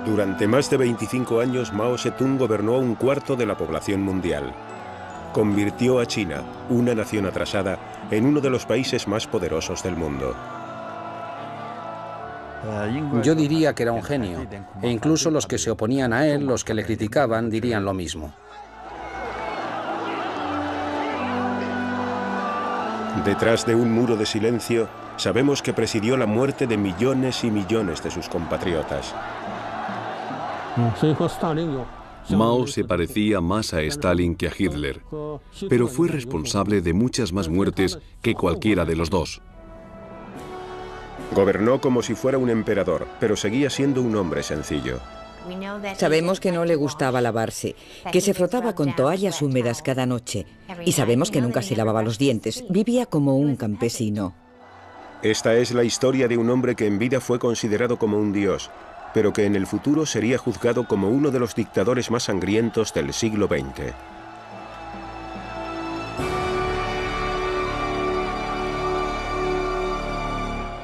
Durante más de 25 años, Mao Zedong gobernó a un cuarto de la población mundial. Convirtió a China, una nación atrasada, en uno de los países más poderosos del mundo. Yo diría que era un genio, e incluso los que se oponían a él, los que le criticaban, dirían lo mismo. Detrás de un muro de silencio, sabemos que presidió la muerte de millones y millones de sus compatriotas. Mao se parecía más a Stalin que a Hitler, pero fue responsable de muchas más muertes que cualquiera de los dos. Gobernó como si fuera un emperador, pero seguía siendo un hombre sencillo. Sabemos que no le gustaba lavarse, que se frotaba con toallas húmedas cada noche. Y sabemos que nunca se lavaba los dientes. Vivía como un campesino. Esta es la historia de un hombre que en vida fue considerado como un dios, pero que en el futuro sería juzgado como uno de los dictadores más sangrientos del siglo XX.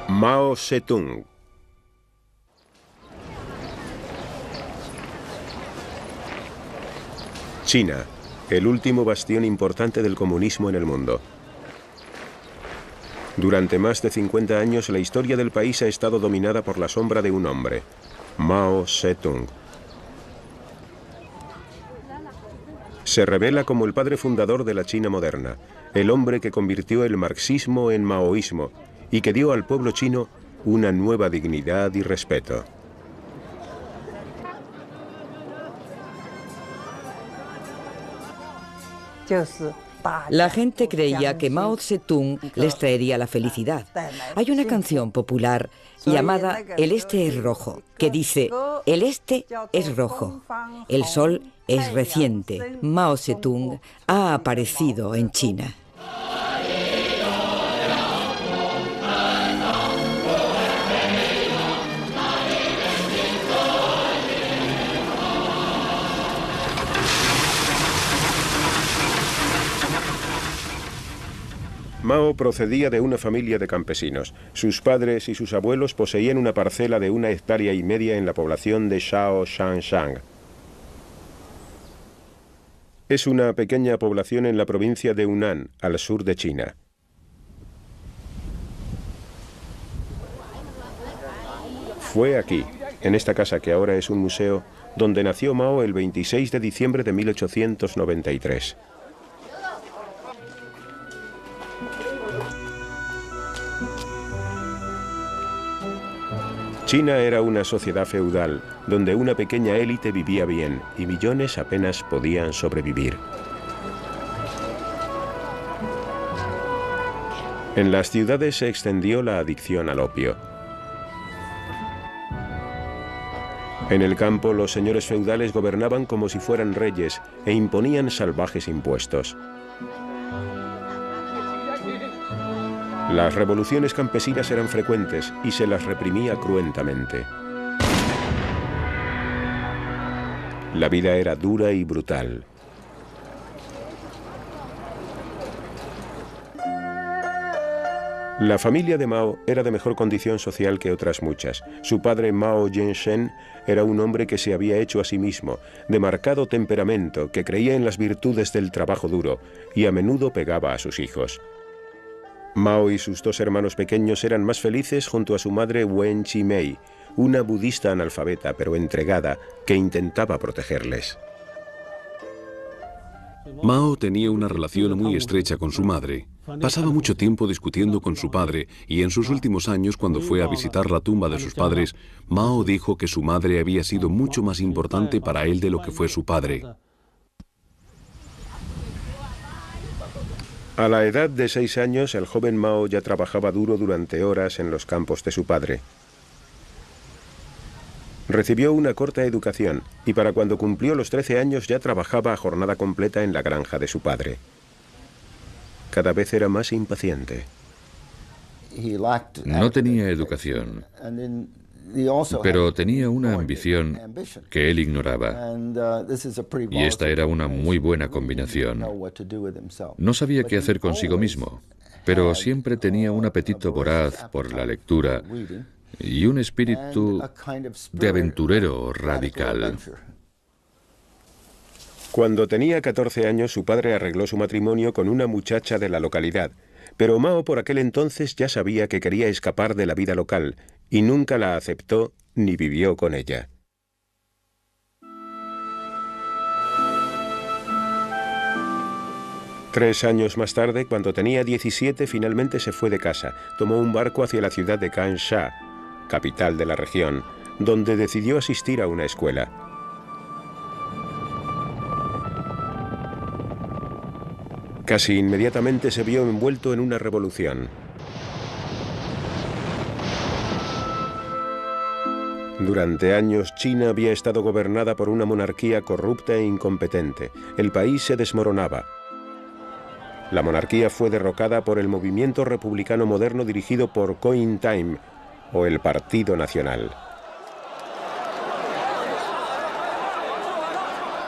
Mao Zedong. China, el último bastión importante del comunismo en el mundo. Durante más de 50 años, la historia del país ha estado dominada por la sombra de un hombre, Mao Zedong. Se revela como el padre fundador de la China moderna, el hombre que convirtió el marxismo en maoísmo y que dio al pueblo chino una nueva dignidad y respeto. La gente creía que Mao Zedong les traería la felicidad. Hay una canción popular llamada El Este es Rojo, que dice: el Este es rojo, el sol es reciente, Mao Zedong ha aparecido en China. Mao procedía de una familia de campesinos. Sus padres y sus abuelos poseían una parcela de 1,5 hectáreas en la población de Shaoxanshang. Es una pequeña población en la provincia de Hunan, al sur de China. Fue aquí, en esta casa que ahora es un museo, donde nació Mao el 26 de diciembre de 1893. China era una sociedad feudal, donde una pequeña élite vivía bien y millones apenas podían sobrevivir. En las ciudades se extendió la adicción al opio. En el campo, los señores feudales gobernaban como si fueran reyes e imponían salvajes impuestos. Las revoluciones campesinas eran frecuentes y se las reprimía cruentamente. La vida era dura y brutal. La familia de Mao era de mejor condición social que otras muchas. Su padre, Mao Zedong, era un hombre que se había hecho a sí mismo, de marcado temperamento, que creía en las virtudes del trabajo duro y a menudo pegaba a sus hijos. Mao y sus 2 hermanos pequeños eran más felices junto a su madre Wen Chi-mei, una budista analfabeta pero entregada que intentaba protegerles. Mao tenía una relación muy estrecha con su madre. Pasaba mucho tiempo discutiendo con su padre y en sus últimos años, cuando fue a visitar la tumba de sus padres, Mao dijo que su madre había sido mucho más importante para él de lo que fue su padre. A la edad de 6 años, el joven Mao ya trabajaba duro durante horas en los campos de su padre. Recibió una corta educación y para cuando cumplió los 13 años ya trabajaba a jornada completa en la granja de su padre. Cada vez era más impaciente. No tenía educación, pero tenía una ambición que él ignoraba. Y esta era una muy buena combinación. No sabía qué hacer consigo mismo, pero siempre tenía un apetito voraz por la lectura y un espíritu de aventurero radical. Cuando tenía 14 años, su padre arregló su matrimonio con una muchacha de la localidad, pero Mao por aquel entonces ya sabía que quería escapar de la vida local y nunca la aceptó ni vivió con ella. Tres años más tarde, cuando tenía 17, finalmente se fue de casa. Tomó un barco hacia la ciudad de Kansha, capital de la región, donde decidió asistir a una escuela. Casi inmediatamente se vio envuelto en una revolución. Durante años, China había estado gobernada por una monarquía corrupta e incompetente. El país se desmoronaba. La monarquía fue derrocada por el movimiento republicano moderno dirigido por Kuomintang, o el Partido Nacional.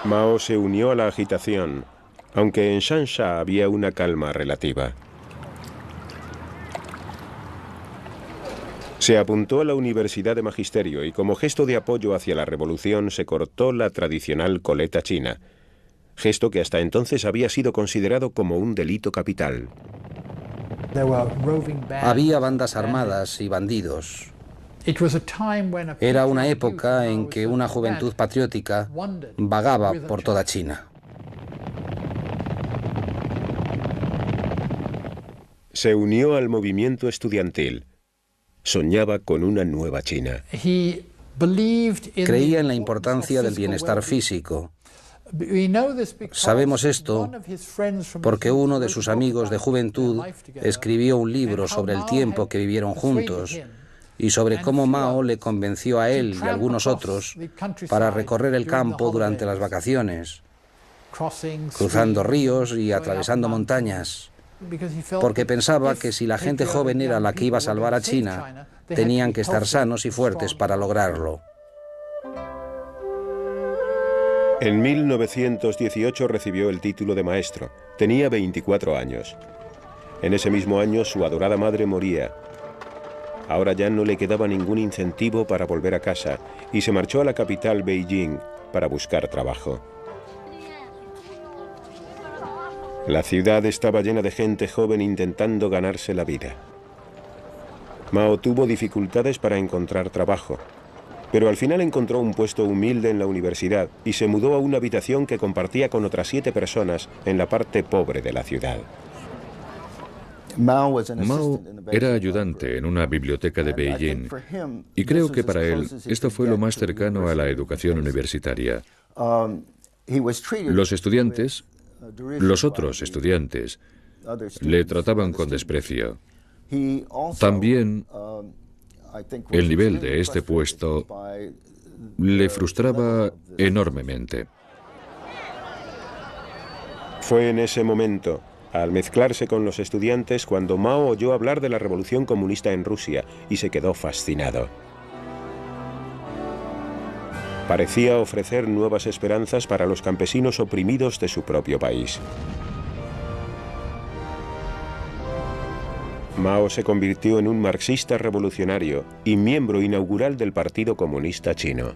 Mao se unió a la agitación, aunque en Changsha había una calma relativa. Se apuntó a la Universidad de Magisterio y como gesto de apoyo hacia la revolución se cortó la tradicional coleta china, gesto que hasta entonces había sido considerado como un delito capital. Había bandas armadas y bandidos. Era una época en que una juventud patriótica vagaba por toda China. Se unió al movimiento estudiantil. Soñaba con una nueva China. Creía en la importancia del bienestar físico. Sabemos esto porque uno de sus amigos de juventud escribió un libro sobre el tiempo que vivieron juntos y sobre cómo Mao le convenció a él y a algunos otros para recorrer el campo durante las vacaciones, cruzando ríos y atravesando montañas, porque pensaba que si la gente joven era la que iba a salvar a China, tenían que estar sanos y fuertes para lograrlo. En 1918 recibió el título de maestro. Tenía 24 años. En ese mismo año su adorada madre moría. Ahora ya no le quedaba ningún incentivo para volver a casa y se marchó a la capital, Beijing, para buscar trabajo. La ciudad estaba llena de gente joven intentando ganarse la vida. Mao tuvo dificultades para encontrar trabajo, pero al final encontró un puesto humilde en la universidad y se mudó a una habitación que compartía con otras 7 personas en la parte pobre de la ciudad. Mao era ayudante en una biblioteca de Beijing y creo que para él esto fue lo más cercano a la educación universitaria. Los estudiantes, los otros estudiantes, le trataban con desprecio. También el nivel de este puesto le frustraba enormemente. Fue en ese momento, al mezclarse con los estudiantes, cuando Mao oyó hablar de la revolución comunista en Rusia y se quedó fascinado. Parecía ofrecer nuevas esperanzas para los campesinos oprimidos de su propio país. Mao se convirtió en un marxista revolucionario y miembro inaugural del Partido Comunista Chino.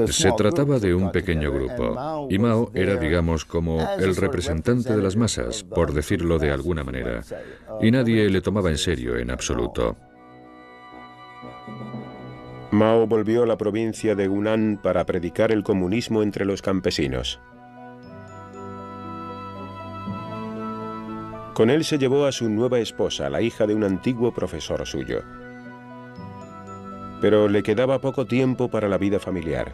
Se trataba de un pequeño grupo, y Mao era, digamos, como el representante de las masas, por decirlo de alguna manera, y nadie le tomaba en serio en absoluto. Mao volvió a la provincia de Hunan para predicar el comunismo entre los campesinos. Con él se llevó a su nueva esposa, la hija de un antiguo profesor suyo. Pero le quedaba poco tiempo para la vida familiar.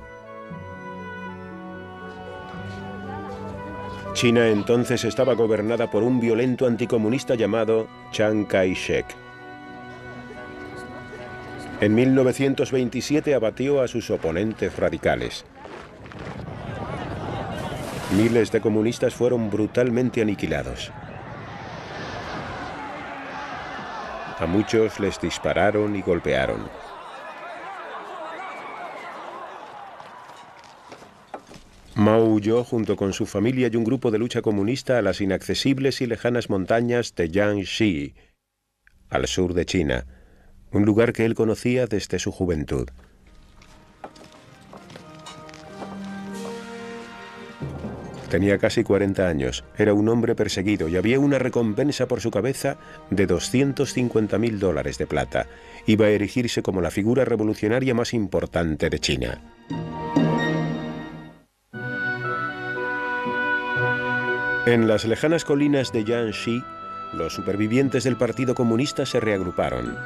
China entonces estaba gobernada por un violento anticomunista llamado Chiang Kai-shek. En 1927 abatió a sus oponentes radicales. Miles de comunistas fueron brutalmente aniquilados. A muchos les dispararon y golpearon. Mao huyó junto con su familia y un grupo de lucha comunista a las inaccesibles y lejanas montañas de Jiangxi, al sur de China, un lugar que él conocía desde su juventud. Tenía casi 40 años, era un hombre perseguido y había una recompensa por su cabeza de $250.000 de plata. Iba a erigirse como la figura revolucionaria más importante de China. En las lejanas colinas de Jiangxi, los supervivientes del Partido Comunista se reagruparon.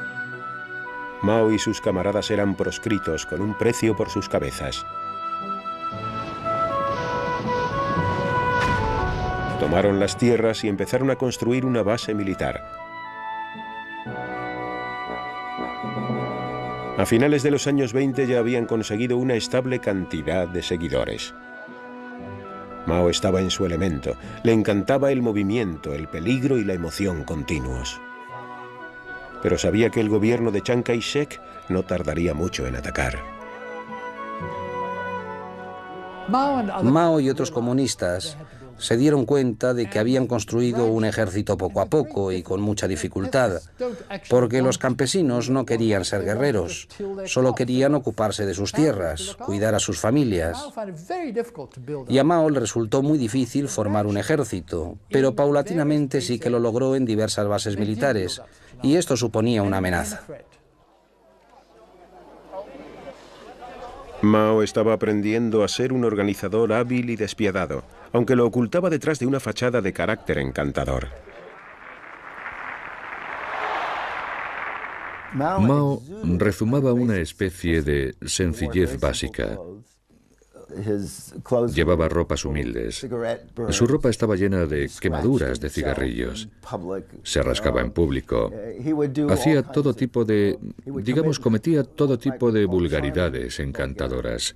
Mao y sus camaradas eran proscritos con un precio por sus cabezas. Tomaron las tierras y empezaron a construir una base militar. A finales de los años 20 ya habían conseguido una estable cantidad de seguidores. Mao estaba en su elemento, le encantaba el movimiento, el peligro y la emoción continuos. Pero sabía que el gobierno de Chiang Kai-shek no tardaría mucho en atacar. Mao y otros comunistas se dieron cuenta de que habían construido un ejército poco a poco y con mucha dificultad, porque los campesinos no querían ser guerreros, solo querían ocuparse de sus tierras, cuidar a sus familias. Y a Mao le resultó muy difícil formar un ejército, pero paulatinamente sí que lo logró en diversas bases militares, y esto suponía una amenaza. Mao estaba aprendiendo a ser un organizador hábil y despiadado, aunque lo ocultaba detrás de una fachada de carácter encantador. Mao rezumaba una especie de sencillez básica. Llevaba ropas humildes. Su ropa estaba llena de quemaduras de cigarrillos. Se rascaba en público. Hacía todo tipo de, cometía todo tipo de vulgaridades encantadoras.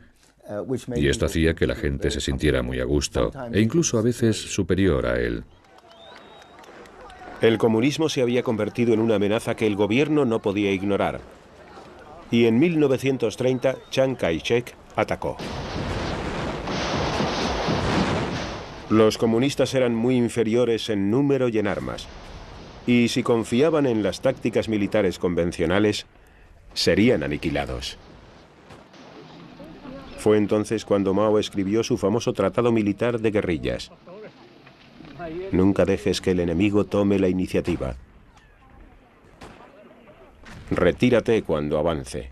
Y esto hacía que la gente se sintiera muy a gusto, e incluso a veces superior a él. El comunismo se había convertido en una amenaza que el gobierno no podía ignorar. Y en 1930, Chiang Kai-shek atacó. Los comunistas eran muy inferiores en número y en armas, y si confiaban en las tácticas militares convencionales, serían aniquilados. Fue entonces cuando Mao escribió su famoso Tratado Militar de Guerrillas. Nunca dejes que el enemigo tome la iniciativa. Retírate cuando avance.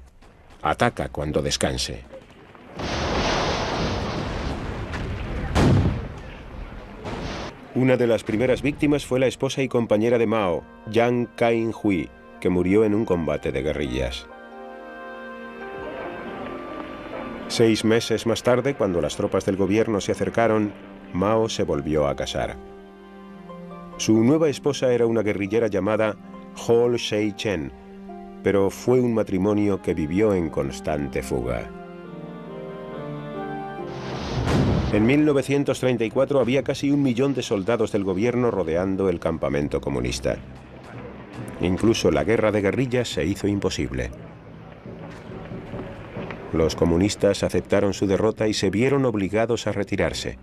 Ataca cuando descanse. Una de las primeras víctimas fue la esposa y compañera de Mao, Yang Kai-hui, que murió en un combate de guerrillas. 6 meses más tarde, cuando las tropas del gobierno se acercaron, Mao se volvió a casar. Su nueva esposa era una guerrillera llamada Hol Shei-chen, pero fue un matrimonio que vivió en constante fuga. En 1934 había casi 1 millón de soldados del gobierno rodeando el campamento comunista. Incluso la guerra de guerrillas se hizo imposible. Los comunistas aceptaron su derrota y se vieron obligados a retirarse.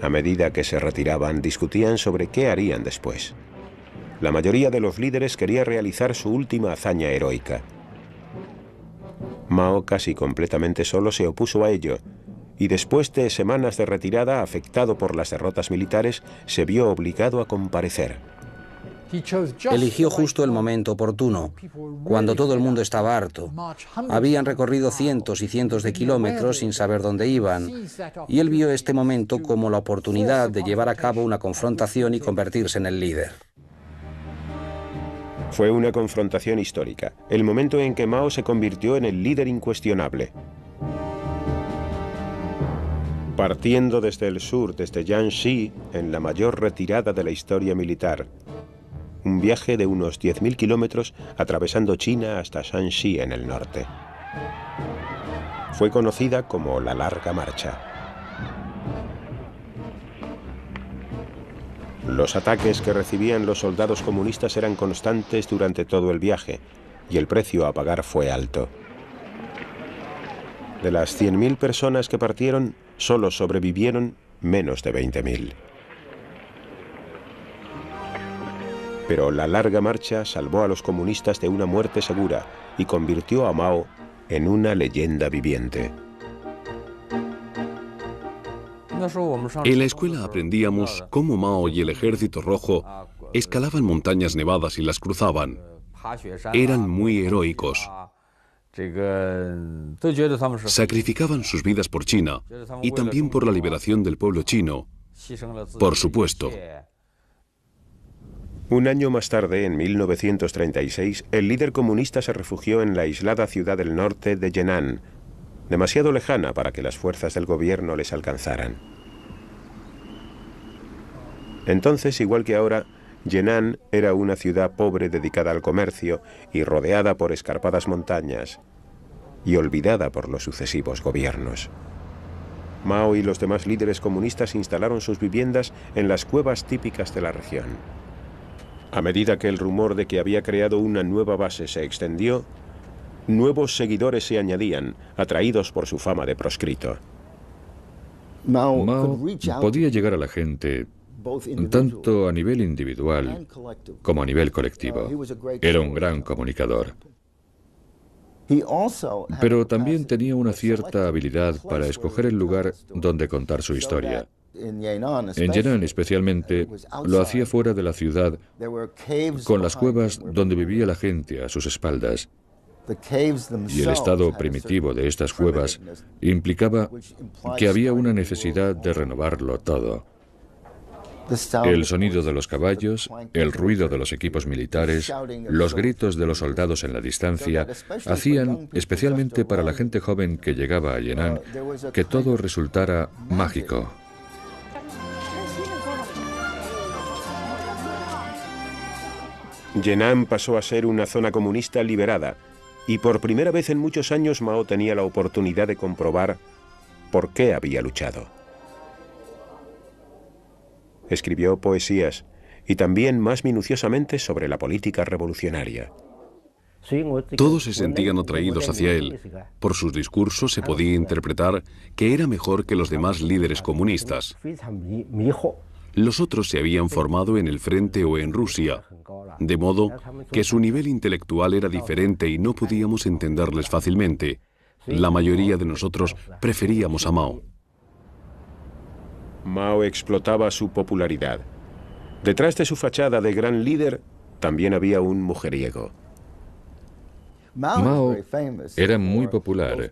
A medida que se retiraban, discutían sobre qué harían después. La mayoría de los líderes quería realizar su última hazaña heroica. Mao, casi completamente solo, se opuso a ello, y después de semanas de retirada, afectado por las derrotas militares, se vio obligado a comparecer. Eligió justo el momento oportuno, cuando todo el mundo estaba harto. Habían recorrido cientos y cientos de kilómetros sin saber dónde iban, y él vio este momento como la oportunidad de llevar a cabo una confrontación y convertirse en el líder. Fue una confrontación histórica, el momento en que Mao se convirtió en el líder incuestionable. Partiendo desde el sur, desde Jiangxi, en la mayor retirada de la historia militar, un viaje de unos 10.000 kilómetros atravesando China hasta Shanxi en el norte. Fue conocida como la Larga Marcha. Los ataques que recibían los soldados comunistas eran constantes durante todo el viaje, y el precio a pagar fue alto. De las 100.000 personas que partieron, solo sobrevivieron menos de 20.000. Pero la larga marcha salvó a los comunistas de una muerte segura y convirtió a Mao en una leyenda viviente. En la escuela aprendíamos cómo Mao y el Ejército Rojo escalaban montañas nevadas y las cruzaban. Eran muy heroicos. Sacrificaban sus vidas por China y también por la liberación del pueblo chino, por supuesto. Un año más tarde, en 1936, el líder comunista se refugió en la aislada ciudad del norte de Yenan, demasiado lejana para que las fuerzas del gobierno les alcanzaran. Entonces, igual que ahora, Yenan era una ciudad pobre dedicada al comercio y rodeada por escarpadas montañas, y olvidada por los sucesivos gobiernos. Mao y los demás líderes comunistas instalaron sus viviendas en las cuevas típicas de la región. A medida que el rumor de que había creado una nueva base se extendió, nuevos seguidores se añadían, atraídos por su fama de proscrito. Mao podía llegar a la gente tanto a nivel individual como a nivel colectivo. Era un gran comunicador. Pero también tenía una cierta habilidad para escoger el lugar donde contar su historia. En Yenan especialmente, lo hacía fuera de la ciudad, con las cuevas donde vivía la gente a sus espaldas. Y el estado primitivo de estas cuevas implicaba que había una necesidad de renovarlo todo. El sonido de los caballos, el ruido de los equipos militares, los gritos de los soldados en la distancia, hacían, especialmente para la gente joven que llegaba a Yenan, que todo resultara mágico. Yenan pasó a ser una zona comunista liberada, y por primera vez en muchos años Mao tenía la oportunidad de comprobar por qué había luchado. Escribió poesías y también más minuciosamente sobre la política revolucionaria. Todos se sentían atraídos hacia él. Por sus discursos se podía interpretar que era mejor que los demás líderes comunistas. Los otros se habían formado en el frente o en Rusia, de modo que su nivel intelectual era diferente y no podíamos entenderles fácilmente. La mayoría de nosotros preferíamos a Mao. Mao explotaba su popularidad. Detrás de su fachada de gran líder, también había un mujeriego. Mao era muy popular,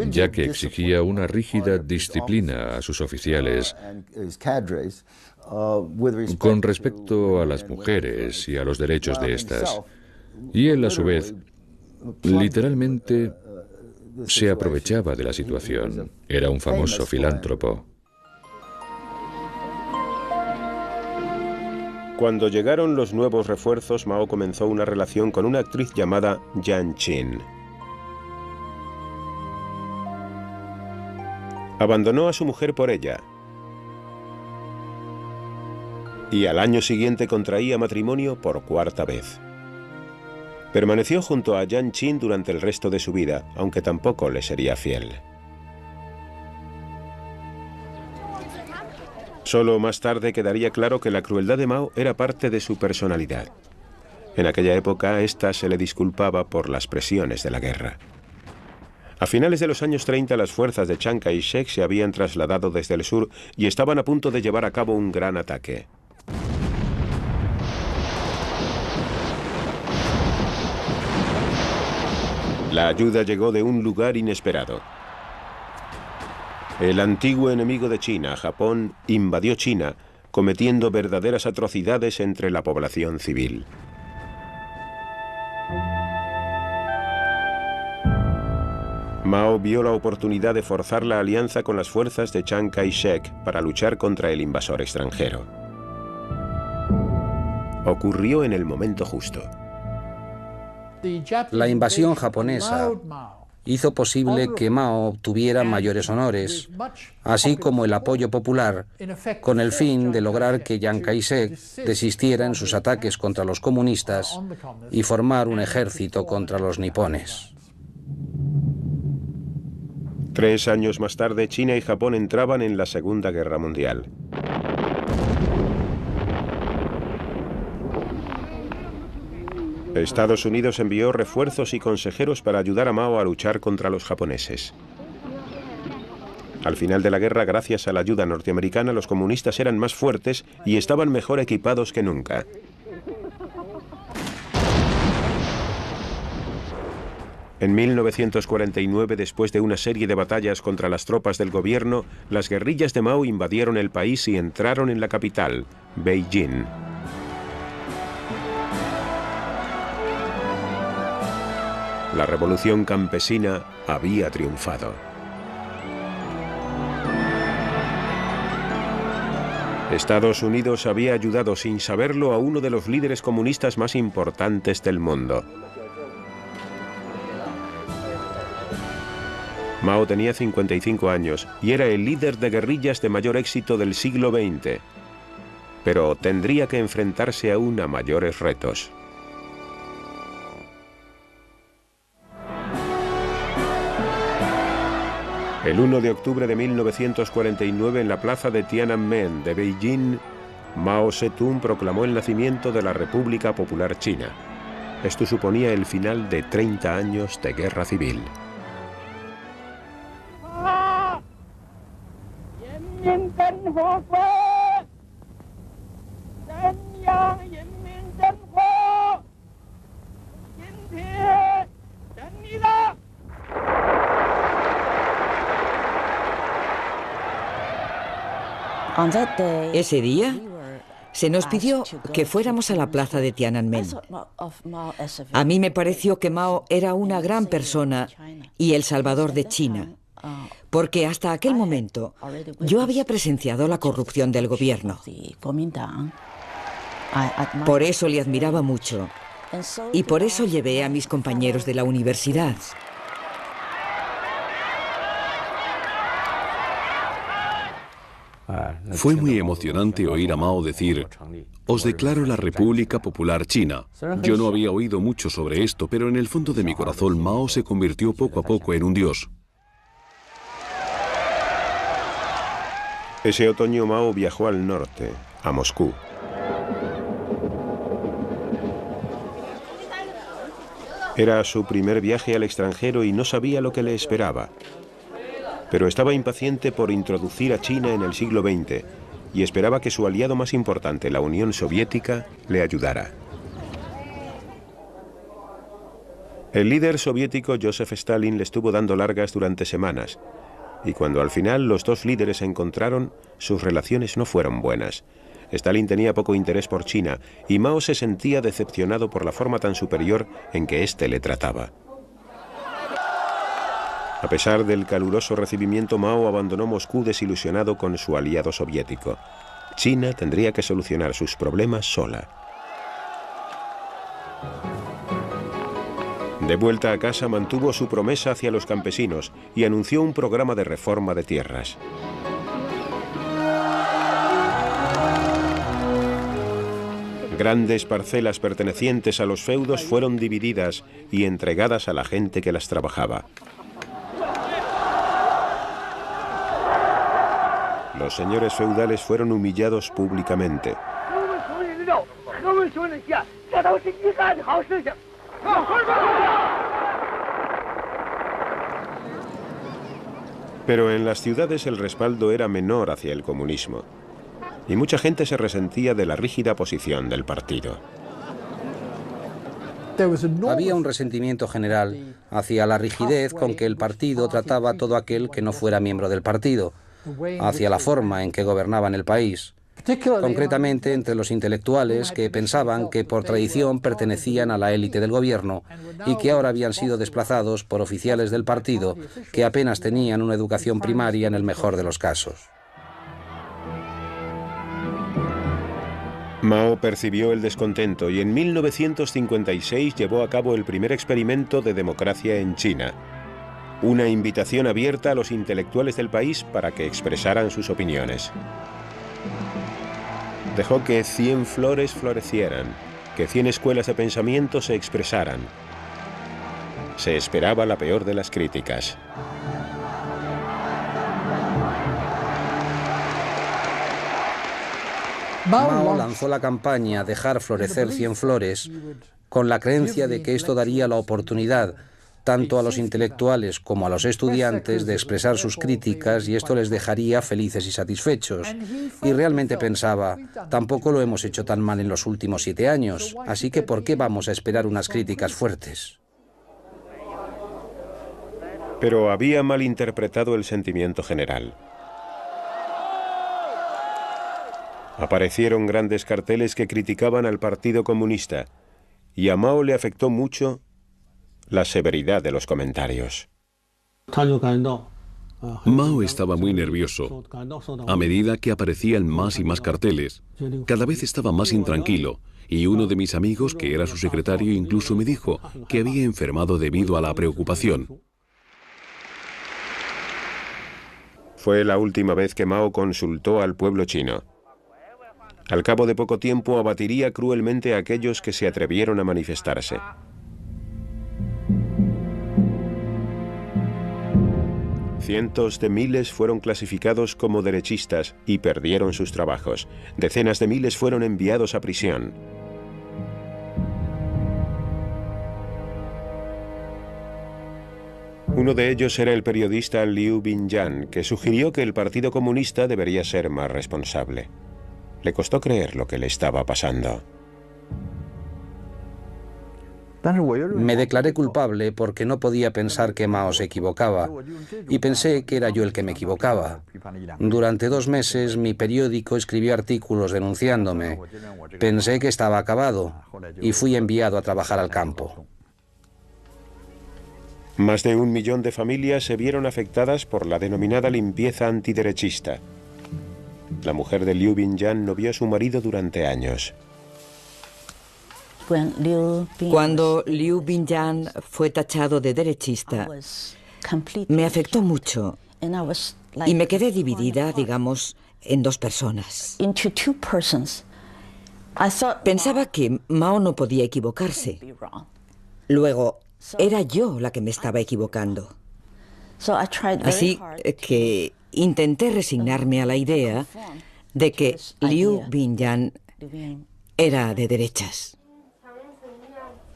ya que exigía una rígida disciplina a sus oficiales con respecto a las mujeres y a los derechos de estas. Y él, a su vez, literalmente se aprovechaba de la situación. Era un famoso filántropo. Cuando llegaron los nuevos refuerzos, Mao comenzó una relación con una actriz llamada Yan Qin. Abandonó a su mujer por ella. Y al año siguiente contraía matrimonio por cuarta vez. Permaneció junto a Yan Qin durante el resto de su vida, aunque tampoco le sería fiel. Solo más tarde quedaría claro que la crueldad de Mao era parte de su personalidad. En aquella época, ésta se le disculpaba por las presiones de la guerra. A finales de los años 30, las fuerzas de Chiang Kai-shek se habían trasladado desde el sur y estaban a punto de llevar a cabo un gran ataque. La ayuda llegó de un lugar inesperado. El antiguo enemigo de China, Japón, invadió China, cometiendo verdaderas atrocidades entre la población civil. Mao vio la oportunidad de forzar la alianza con las fuerzas de Chiang Kai-shek para luchar contra el invasor extranjero. Ocurrió en el momento justo. La invasión japonesa hizo posible que Mao obtuviera mayores honores, así como el apoyo popular, con el fin de lograr que Chiang Kai-shek desistiera en sus ataques contra los comunistas y formar un ejército contra los nipones. 3 años más tarde, China y Japón entraban en la Segunda Guerra Mundial. Estados Unidos envió refuerzos y consejeros para ayudar a Mao a luchar contra los japoneses. Al final de la guerra, gracias a la ayuda norteamericana, los comunistas eran más fuertes y estaban mejor equipados que nunca. En 1949, después de una serie de batallas contra las tropas del gobierno, las guerrillas de Mao invadieron el país y entraron en la capital, Beijing. La revolución campesina había triunfado. Estados Unidos había ayudado sin saberlo a uno de los líderes comunistas más importantes del mundo. Mao tenía 55 años y era el líder de guerrillas de mayor éxito del siglo XX, pero tendría que enfrentarse aún a mayores retos. El 1 de octubre de 1949, en la plaza de Tiananmen de Beijing, Mao Zedong proclamó el nacimiento de la República Popular China. Esto suponía el final de 30 años de guerra civil. Ese día se nos pidió que fuéramos a la plaza de Tiananmen. A mí me pareció que Mao era una gran persona y el salvador de China, porque hasta aquel momento yo había presenciado la corrupción del gobierno. Por eso le admiraba mucho y por eso llevé a mis compañeros de la universidad. Fue muy emocionante oír a Mao decir: «Os declaro la República Popular China». Yo no había oído mucho sobre esto, pero en el fondo de mi corazón Mao se convirtió poco a poco en un dios. Ese otoño Mao viajó al norte, a Moscú. Era su primer viaje al extranjero y no sabía lo que le esperaba. Pero estaba impaciente por introducir a China en el siglo XX y esperaba que su aliado más importante, la Unión Soviética, le ayudara. El líder soviético Joseph Stalin le estuvo dando largas durante semanas, y cuando al final los dos líderes se encontraron, sus relaciones no fueron buenas. Stalin tenía poco interés por China y Mao se sentía decepcionado por la forma tan superior en que éste le trataba. A pesar del caluroso recibimiento, Mao abandonó Moscú desilusionado con su aliado soviético. China tendría que solucionar sus problemas sola. De vuelta a casa, mantuvo su promesa hacia los campesinos y anunció un programa de reforma de tierras. Grandes parcelas pertenecientes a los feudos fueron divididas y entregadas a la gente que las trabajaba. Los señores feudales fueron humillados públicamente. Pero en las ciudades el respaldo era menor hacia el comunismo, y mucha gente se resentía de la rígida posición del partido. Había un resentimiento general hacia la rigidez con que el partido trataba a todo aquel que no fuera miembro del partido, hacia la forma en que gobernaban el país, concretamente entre los intelectuales que pensaban que por tradición pertenecían a la élite del gobierno y que ahora habían sido desplazados por oficiales del partido que apenas tenían una educación primaria en el mejor de los casos. Mao percibió el descontento y en 1956 llevó a cabo el primer experimento de democracia en China. Una invitación abierta a los intelectuales del país para que expresaran sus opiniones. Dejó que 100 flores florecieran, que 100 escuelas de pensamiento se expresaran. Se esperaba la peor de las críticas. Mao lanzó la campaña Dejar florecer 100 flores con la creencia de que esto daría la oportunidad tanto a los intelectuales como a los estudiantes de expresar sus críticas y esto les dejaría felices y satisfechos. Y realmente pensaba, tampoco lo hemos hecho tan mal en los últimos 7 años, así que ¿por qué vamos a esperar unas críticas fuertes? Pero había malinterpretado el sentimiento general. Aparecieron grandes carteles que criticaban al Partido Comunista y a Mao le afectó mucho la severidad de los comentarios. Mao estaba muy nervioso. A medida que aparecían más y más carteles, cada vez estaba más intranquilo, y uno de mis amigos, que era su secretario, incluso me dijo que había enfermado debido a la preocupación. Fue la última vez que Mao consultó al pueblo chino. Al cabo de poco tiempo abatiría cruelmente a aquellos que se atrevieron a manifestarse. Cientos de miles fueron clasificados como derechistas y perdieron sus trabajos. Decenas de miles fueron enviados a prisión. Uno de ellos era el periodista Liu Binyan, que sugirió que el Partido Comunista debería ser más responsable. Le costó creer lo que le estaba pasando. Me declaré culpable porque no podía pensar que Mao se equivocaba, y pensé que era yo el que me equivocaba. Durante 2 meses mi periódico escribió artículos denunciándome. Pensé que estaba acabado, y fui enviado a trabajar al campo. Más de 1 millón de familias se vieron afectadas por la denominada limpieza antiderechista. La mujer de Liu Binyan no vio a su marido durante años. Cuando Liu Binyan fue tachado de derechista, me afectó mucho y me quedé dividida, digamos, en 2 personas. Pensaba que Mao no podía equivocarse. Luego, era yo la que me estaba equivocando. Así que intenté resignarme a la idea de que Liu Binyan era de derechas.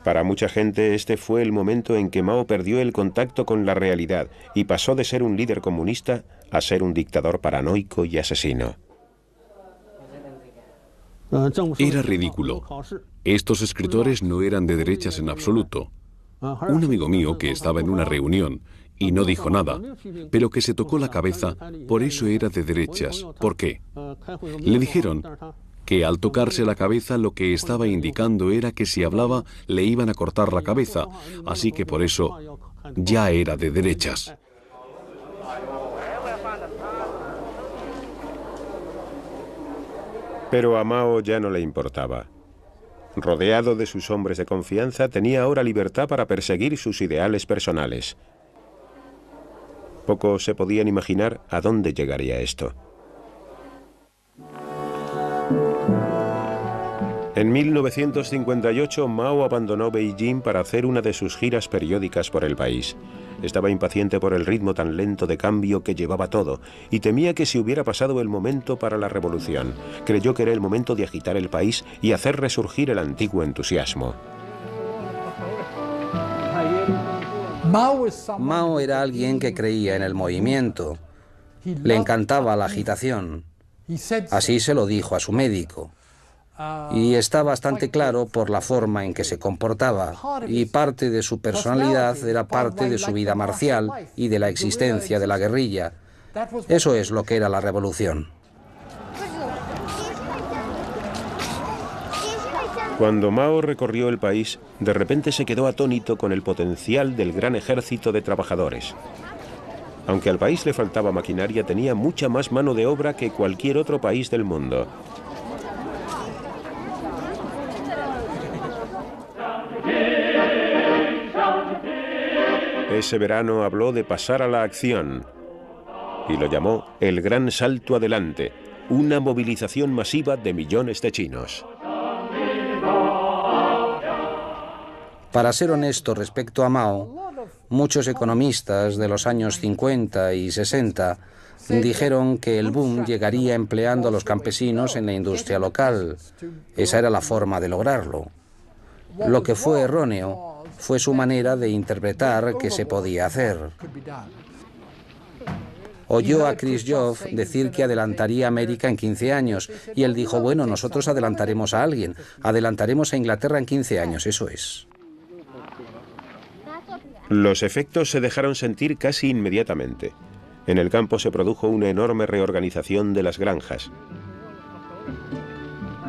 Para mucha gente este fue el momento en que Mao perdió el contacto con la realidad y pasó de ser un líder comunista a ser un dictador paranoico y asesino. Era ridículo. Estos escritores no eran de derechas en absoluto. Un amigo mío que estaba en una reunión y no dijo nada, pero que se tocó la cabeza, por eso era de derechas. ¿Por qué? Le dijeron que al tocarse la cabeza lo que estaba indicando era que si hablaba le iban a cortar la cabeza, así que por eso ya era de derechas. Pero a Mao ya no le importaba. Rodeado de sus hombres de confianza, tenía ahora libertad para perseguir sus ideales personales. Pocos se podían imaginar a dónde llegaría esto. En 1958, Mao abandonó Beijing para hacer una de sus giras periódicas por el país. Estaba impaciente por el ritmo tan lento de cambio que llevaba todo y temía que se hubiera pasado el momento para la revolución. Creyó que era el momento de agitar el país y hacer resurgir el antiguo entusiasmo. Mao era alguien que creía en el movimiento. Le encantaba la agitación. Así se lo dijo a su médico. Y está bastante claro por la forma en que se comportaba, y parte de su personalidad era parte de su vida marcial y de la existencia de la guerrilla. Eso es lo que era la revolución. Cuando Mao recorrió el país, de repente se quedó atónito con el potencial del gran ejército de trabajadores. Aunque al país le faltaba maquinaria, tenía mucha más mano de obra que cualquier otro país del mundo. Ese verano habló de pasar a la acción y lo llamó el gran salto adelante, una movilización masiva de millones de chinos. Para ser honesto respecto a Mao, muchos economistas de los años 50 y 60 dijeron que el boom llegaría empleando a los campesinos en la industria local. Esa era la forma de lograrlo. Lo que fue erróneo fue su manera de interpretar que se podía hacer. Oyó a Khrushchev decir que adelantaría a América en 15 años y él dijo, bueno, nosotros adelantaremos a alguien, adelantaremos a Inglaterra en 15 años, eso es. Los efectos se dejaron sentir casi inmediatamente. En el campo se produjo una enorme reorganización de las granjas.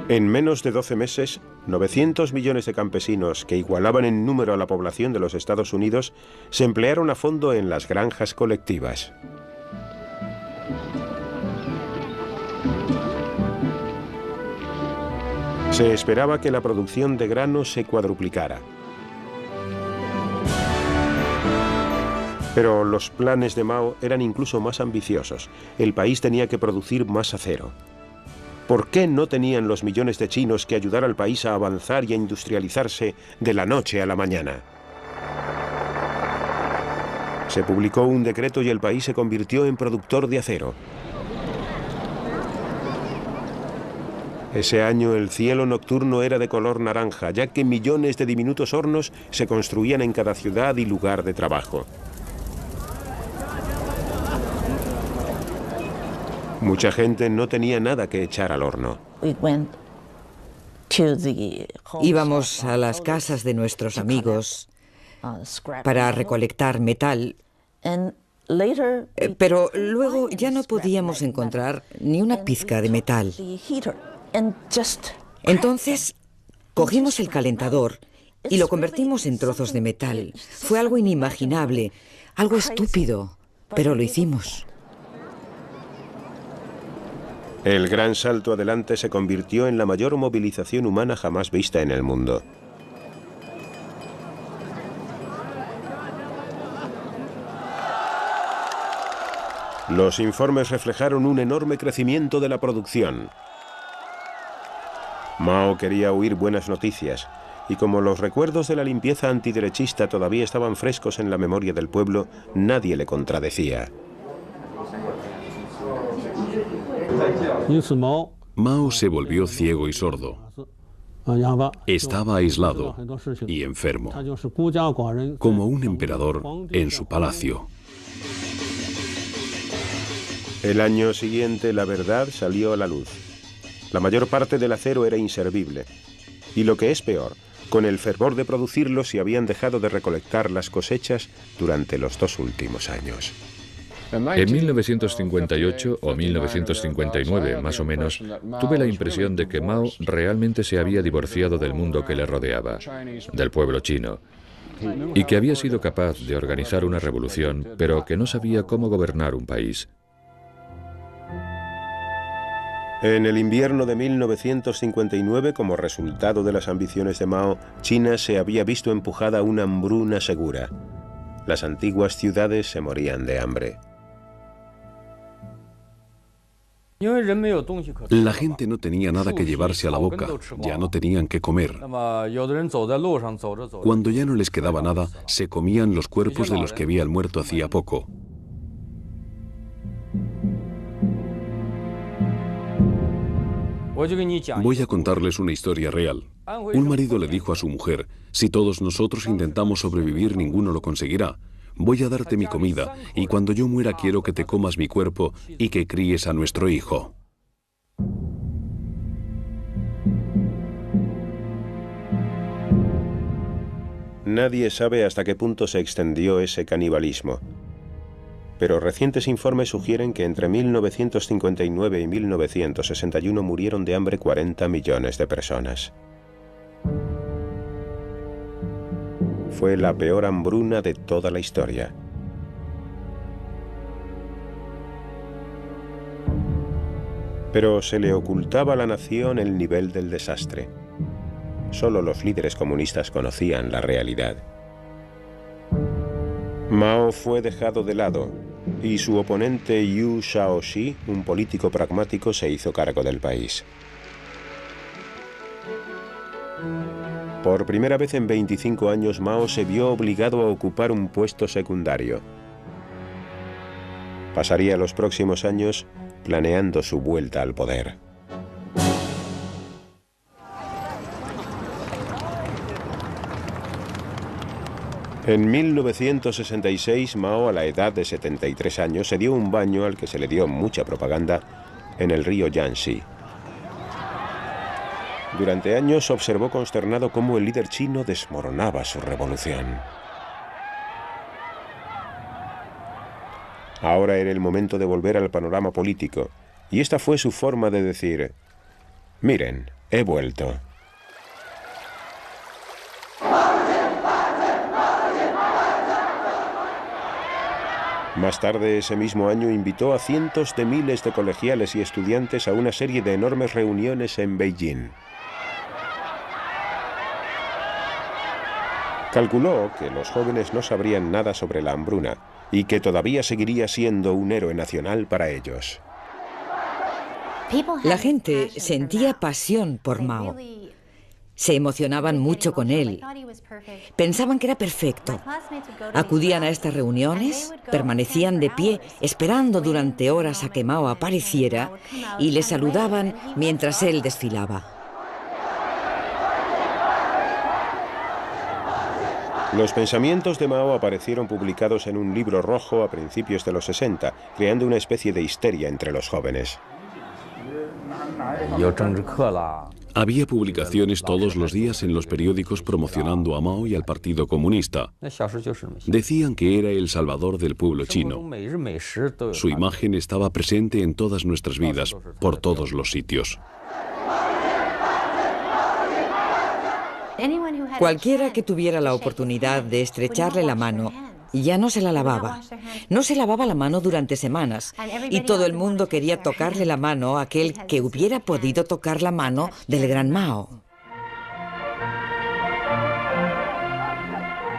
En menos de 12 meses, 900 millones de campesinos, que igualaban en número a la población de los Estados Unidos, se emplearon a fondo en las granjas colectivas. Se esperaba que la producción de grano se cuadruplicara. Pero los planes de Mao eran incluso más ambiciosos. El país tenía que producir más acero. ¿Por qué no tenían los millones de chinos que ayudar al país a avanzar y a industrializarse de la noche a la mañana? Se publicó un decreto y el país se convirtió en productor de acero. Ese año el cielo nocturno era de color naranja, ya que millones de diminutos hornos se construían en cada ciudad y lugar de trabajo. Mucha gente no tenía nada que echar al horno. Íbamos a las casas de nuestros amigos para recolectar metal, pero luego ya no podíamos encontrar ni una pizca de metal. Entonces cogimos el calentador y lo convertimos en trozos de metal. Fue algo inimaginable, algo estúpido, pero lo hicimos. El gran salto adelante se convirtió en la mayor movilización humana jamás vista en el mundo. Los informes reflejaron un enorme crecimiento de la producción. Mao quería oír buenas noticias, y como los recuerdos de la limpieza antiderechista todavía estaban frescos en la memoria del pueblo, nadie le contradecía. Mao se volvió ciego y sordo. Estaba aislado y enfermo, como un emperador en su palacio. El año siguiente la verdad salió a la luz. La mayor parte del acero era inservible. Y lo que es peor, con el fervor de producirlo se habían dejado de recolectar las cosechas durante los 2 últimos años. En 1958 o 1959, más o menos, tuve la impresión de que Mao realmente se había divorciado del mundo que le rodeaba, del pueblo chino, y que había sido capaz de organizar una revolución, pero que no sabía cómo gobernar un país. En el invierno de 1959, como resultado de las ambiciones de Mao, China se había visto empujada a una hambruna segura. Las antiguas ciudades se morían de hambre. La gente no tenía nada que llevarse a la boca, ya no tenían que comer. Cuando ya no les quedaba nada, se comían los cuerpos de los que habían muerto hacía poco. Voy a contarles una historia real. Un marido le dijo a su mujer, si todos nosotros intentamos sobrevivir, ninguno lo conseguirá. Voy a darte mi comida, y cuando yo muera quiero que te comas mi cuerpo y que críes a nuestro hijo. Nadie sabe hasta qué punto se extendió ese canibalismo. Pero recientes informes sugieren que entre 1959 y 1961 murieron de hambre 40 millones de personas. Fue la peor hambruna de toda la historia. Pero se le ocultaba a la nación el nivel del desastre. Solo los líderes comunistas conocían la realidad. Mao fue dejado de lado y su oponente Yu Shaoxi, un político pragmático, se hizo cargo del país. Por primera vez en 25 años, Mao se vio obligado a ocupar un puesto secundario. Pasaría los próximos años planeando su vuelta al poder. En 1966, Mao, a la edad de 73 años, se dio un baño al que se le dio mucha propaganda en el río Yangtze. Durante años observó consternado cómo el líder chino desmoronaba su revolución. Ahora era el momento de volver al panorama político, y esta fue su forma de decir: miren, he vuelto. Más tarde ese mismo año invitó a cientos de miles de colegiales y estudiantes a una serie de enormes reuniones en Beijing. Calculó que los jóvenes no sabrían nada sobre la hambruna y que todavía seguiría siendo un héroe nacional para ellos. La gente sentía pasión por Mao. Se emocionaban mucho con él. Pensaban que era perfecto. Acudían a estas reuniones, permanecían de pie, esperando durante horas a que Mao apareciera y le saludaban mientras él desfilaba. Los pensamientos de Mao aparecieron publicados en un libro rojo a principios de los 60, creando una especie de histeria entre los jóvenes. Había publicaciones todos los días en los periódicos promocionando a Mao y al Partido Comunista. Decían que era el salvador del pueblo chino. Su imagen estaba presente en todas nuestras vidas, por todos los sitios. Cualquiera que tuviera la oportunidad de estrecharle la mano, ya no se la lavaba. No se lavaba la mano durante semanas, y todo el mundo quería tocarle la mano a aquel que hubiera podido tocar la mano del gran Mao.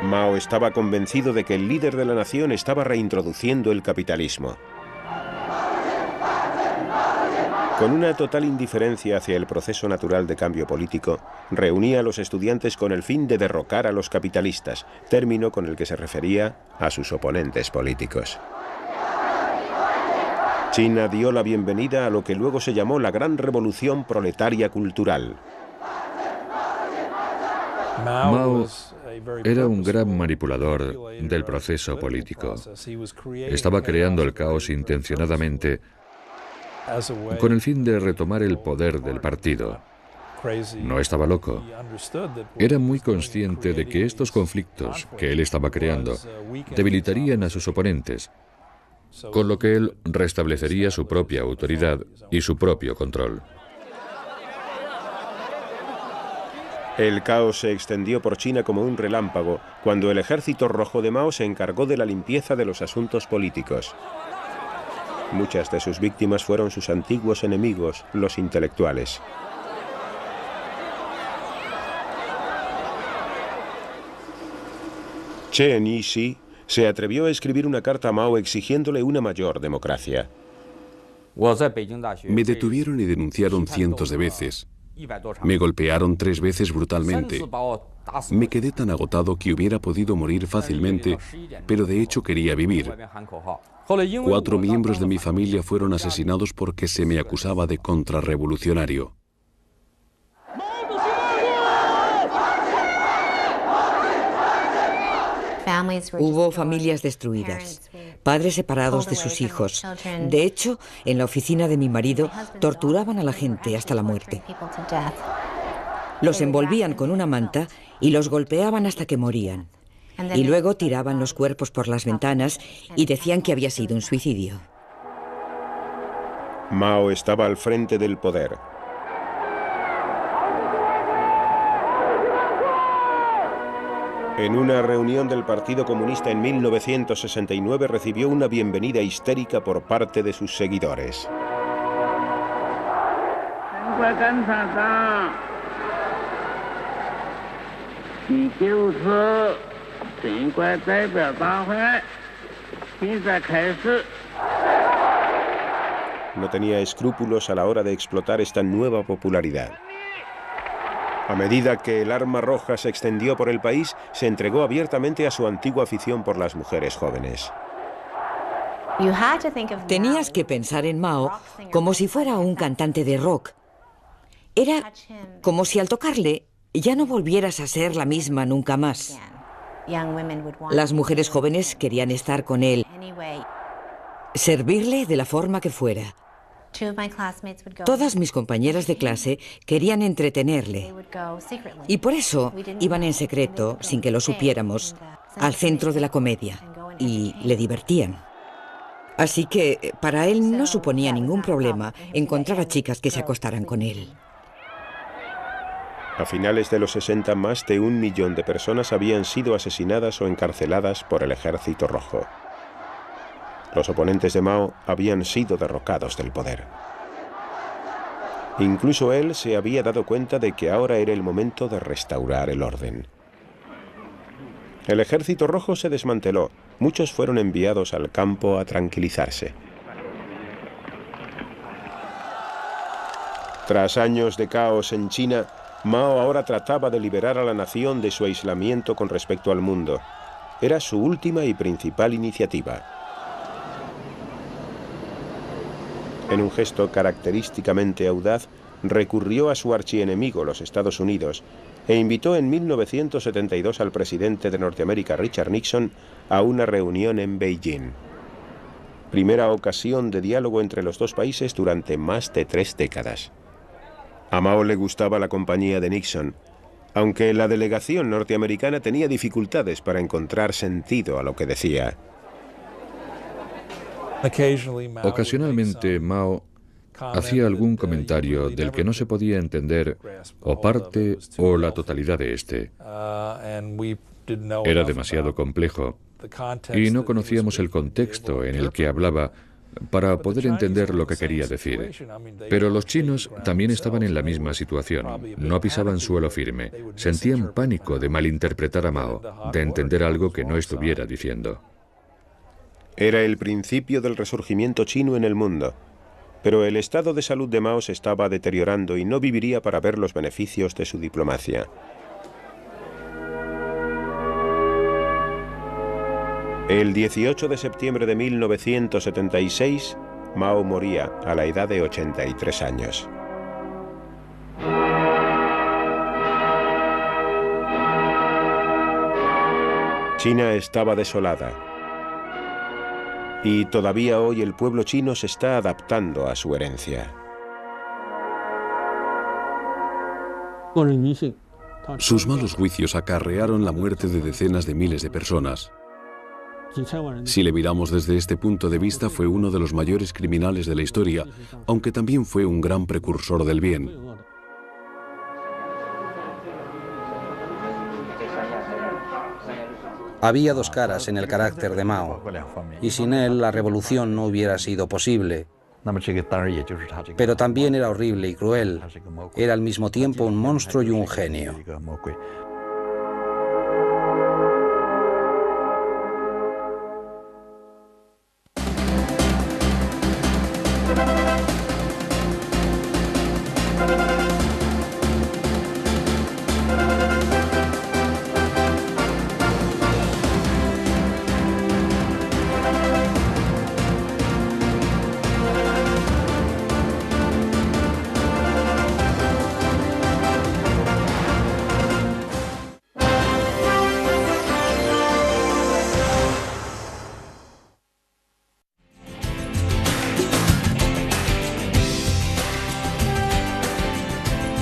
Mao estaba convencido de que el líder de la nación estaba reintroduciendo el capitalismo. Con una total indiferencia hacia el proceso natural de cambio político, reunía a los estudiantes con el fin de derrocar a los capitalistas, término con el que se refería a sus oponentes políticos. China dio la bienvenida a lo que luego se llamó la Gran Revolución Proletaria Cultural. Mao era un gran manipulador del proceso político. Estaba creando el caos intencionadamente con el fin de retomar el poder del partido. No estaba loco. Era muy consciente de que estos conflictos que él estaba creando debilitarían a sus oponentes, con lo que él restablecería su propia autoridad y su propio control. El caos se extendió por China como un relámpago cuando el ejército rojo de Mao se encargó de la limpieza de los asuntos políticos. Muchas de sus víctimas fueron sus antiguos enemigos, los intelectuales. Chen Yixi se atrevió a escribir una carta a Mao exigiéndole una mayor democracia. Me detuvieron y denunciaron cientos de veces. Me golpearon 3 veces brutalmente. Me quedé tan agotado que hubiera podido morir fácilmente, pero de hecho quería vivir. 4 miembros de mi familia fueron asesinados porque se me acusaba de contrarrevolucionario. Hubo familias destruidas, padres separados de sus hijos. De hecho, en la oficina de mi marido torturaban a la gente hasta la muerte. Los envolvían con una manta y los golpeaban hasta que morían. Y luego tiraban los cuerpos por las ventanas y decían que había sido un suicidio. Mao estaba al frente del poder. En una reunión del Partido Comunista en 1969 recibió una bienvenida histérica por parte de sus seguidores. No tenía escrúpulos a la hora de explotar esta nueva popularidad. A medida que el arma roja se extendió por el país, se entregó abiertamente a su antigua afición por las mujeres jóvenes. Tenías que pensar en Mao como si fuera un cantante de rock. Era como si al tocarle ya no volvieras a ser la misma nunca más. Las mujeres jóvenes querían estar con él, servirle de la forma que fuera. Todas mis compañeras de clase querían entretenerle y por eso iban en secreto, sin que lo supiéramos, al centro de la comedia y le divertían. Así que para él no suponía ningún problema encontrar a chicas que se acostaran con él. A finales de los 60, más de 1 millón de personas habían sido asesinadas o encarceladas por el Ejército Rojo. Los oponentes de Mao habían sido derrocados del poder. Incluso él se había dado cuenta de que ahora era el momento de restaurar el orden. El Ejército Rojo se desmanteló. Muchos fueron enviados al campo a tranquilizarse. Tras años de caos en China, Mao ahora trataba de liberar a la nación de su aislamiento con respecto al mundo. Era su última y principal iniciativa. En un gesto característicamente audaz, recurrió a su archienemigo, los Estados Unidos, e invitó en 1972 al presidente de Norteamérica, Richard Nixon, a una reunión en Beijing. Primera ocasión de diálogo entre los dos países durante más de 3 décadas. A Mao le gustaba la compañía de Nixon, aunque la delegación norteamericana tenía dificultades para encontrar sentido a lo que decía. Ocasionalmente Mao hacía algún comentario del que no se podía entender o parte o la totalidad de este. Era demasiado complejo y no conocíamos el contexto en el que hablaba para poder entender lo que quería decir. Pero los chinos también estaban en la misma situación. No pisaban suelo firme. Sentían pánico de malinterpretar a Mao, de entender algo que no estuviera diciendo. Era el principio del resurgimiento chino en el mundo, pero el estado de salud de Mao se estaba deteriorando y no viviría para ver los beneficios de su diplomacia. El 18 de septiembre de 1976, Mao moría a la edad de 83 años. China estaba desolada. Y todavía hoy el pueblo chino se está adaptando a su herencia. Sus malos juicios acarrearon la muerte de decenas de miles de personas. Si le miramos desde este punto de vista, fue uno de los mayores criminales de la historia, aunque también fue un gran precursor del bien. Había 2 caras en el carácter de Mao, y sin él la revolución no hubiera sido posible. Pero también era horrible y cruel. Era al mismo tiempo un monstruo y un genio.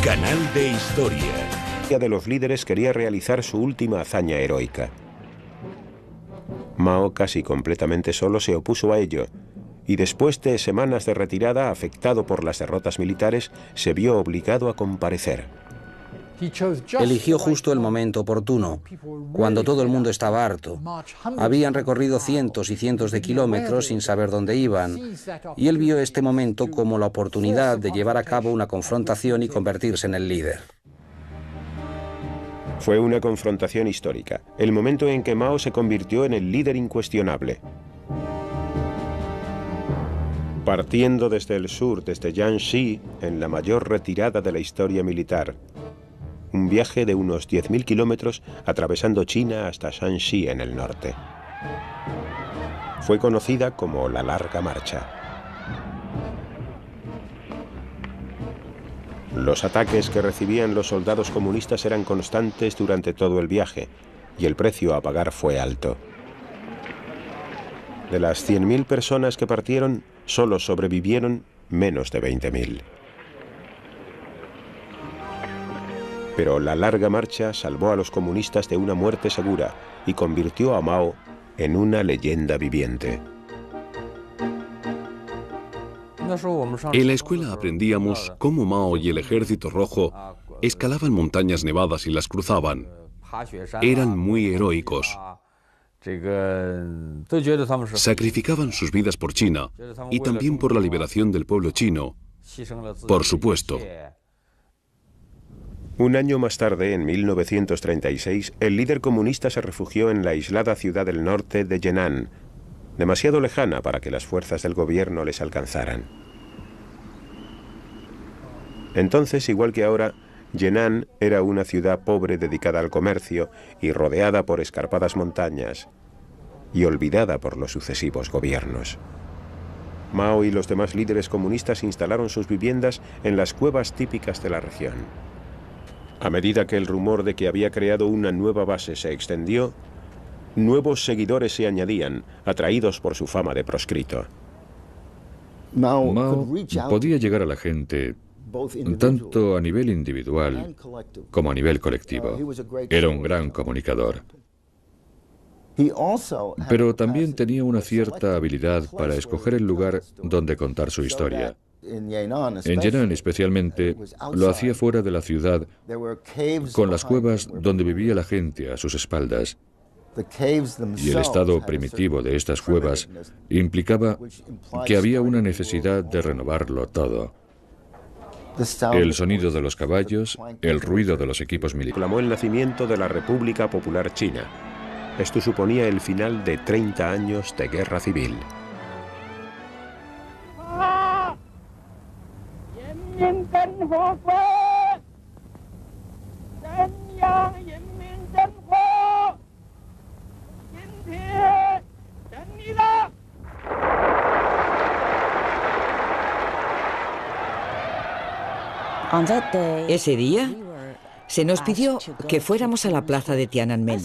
Canal de Historia. De los líderes quería realizar su última hazaña heroica. Mao, casi completamente solo, se opuso a ello, y después de semanas de retirada, afectado por las derrotas militares, se vio obligado a comparecer. Eligió justo el momento oportuno, cuando todo el mundo estaba harto. Habían recorrido cientos y cientos de kilómetros sin saber dónde iban, y él vio este momento como la oportunidad de llevar a cabo una confrontación y convertirse en el líder. Fue una confrontación histórica, el momento en que Mao se convirtió en el líder incuestionable. Partiendo desde el sur, desde Jiangxi, en la mayor retirada de la historia militar, un viaje de unos 10.000 kilómetros atravesando China hasta Shanxi en el norte. Fue conocida como la Larga Marcha. Los ataques que recibían los soldados comunistas eran constantes durante todo el viaje, y el precio a pagar fue alto. De las 100.000 personas que partieron, solo sobrevivieron menos de 20.000. Pero la larga marcha salvó a los comunistas de una muerte segura y convirtió a Mao en una leyenda viviente. En la escuela aprendíamos cómo Mao y el Ejército Rojo escalaban montañas nevadas y las cruzaban. Eran muy heroicos. Sacrificaban sus vidas por China y también por la liberación del pueblo chino, por supuesto. Un año más tarde, en 1936, el líder comunista se refugió en la aislada ciudad del norte de Yenan, demasiado lejana para que las fuerzas del gobierno les alcanzaran. Entonces, igual que ahora, Yenan era una ciudad pobre dedicada al comercio y rodeada por escarpadas montañas, y olvidada por los sucesivos gobiernos. Mao y los demás líderes comunistas instalaron sus viviendas en las cuevas típicas de la región. A medida que el rumor de que había creado una nueva base se extendió, nuevos seguidores se añadían, atraídos por su fama de proscrito. Mao podía llegar a la gente tanto a nivel individual como a nivel colectivo. Era un gran comunicador. Pero también tenía una cierta habilidad para escoger el lugar donde contar su historia. En Yenan especialmente, lo hacía fuera de la ciudad, con las cuevas donde vivía la gente a sus espaldas. Y el estado primitivo de estas cuevas implicaba que había una necesidad de renovarlo todo. El sonido de los caballos, el ruido de los equipos militares. Proclamó el nacimiento de la República Popular China. Esto suponía el final de 30 años de guerra civil. Ese día se nos pidió que fuéramos a la plaza de Tiananmen.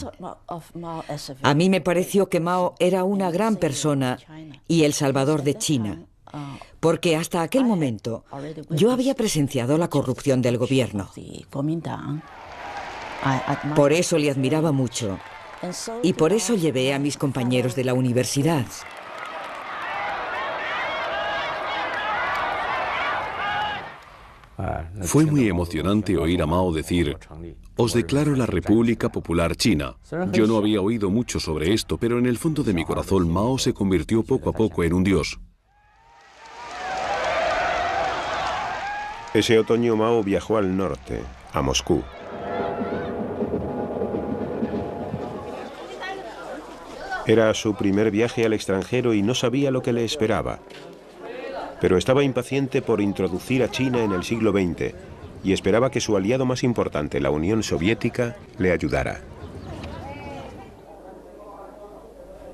A mí me pareció que Mao era una gran persona y el salvador de China, porque hasta aquel momento yo había presenciado la corrupción del gobierno. Por eso le admiraba mucho y por eso llevé a mis compañeros de la universidad. Fue muy emocionante oír a Mao decir: «Os declaro la República Popular China». Yo no había oído mucho sobre esto, pero en el fondo de mi corazón Mao se convirtió poco a poco en un dios. Ese otoño Mao viajó al norte, a Moscú. Era su primer viaje al extranjero y no sabía lo que le esperaba. Pero estaba impaciente por introducir a China en el siglo XX y esperaba que su aliado más importante, la Unión Soviética, le ayudara.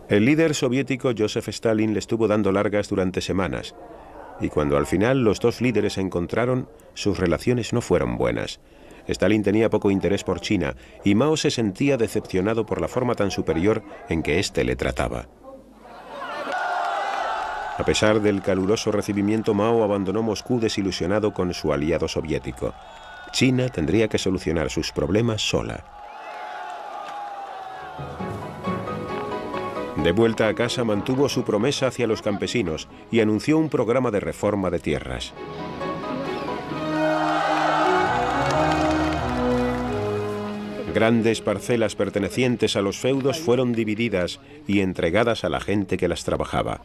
El líder soviético Joseph Stalin le estuvo dando largas durante semanas, y cuando al final los dos líderes se encontraron, sus relaciones no fueron buenas. Stalin tenía poco interés por China y Mao se sentía decepcionado por la forma tan superior en que éste le trataba. A pesar del caluroso recibimiento, Mao abandonó Moscú desilusionado con su aliado soviético. China tendría que solucionar sus problemas sola. De vuelta a casa mantuvo su promesa hacia los campesinos y anunció un programa de reforma de tierras. Grandes parcelas pertenecientes a los feudos fueron divididas y entregadas a la gente que las trabajaba.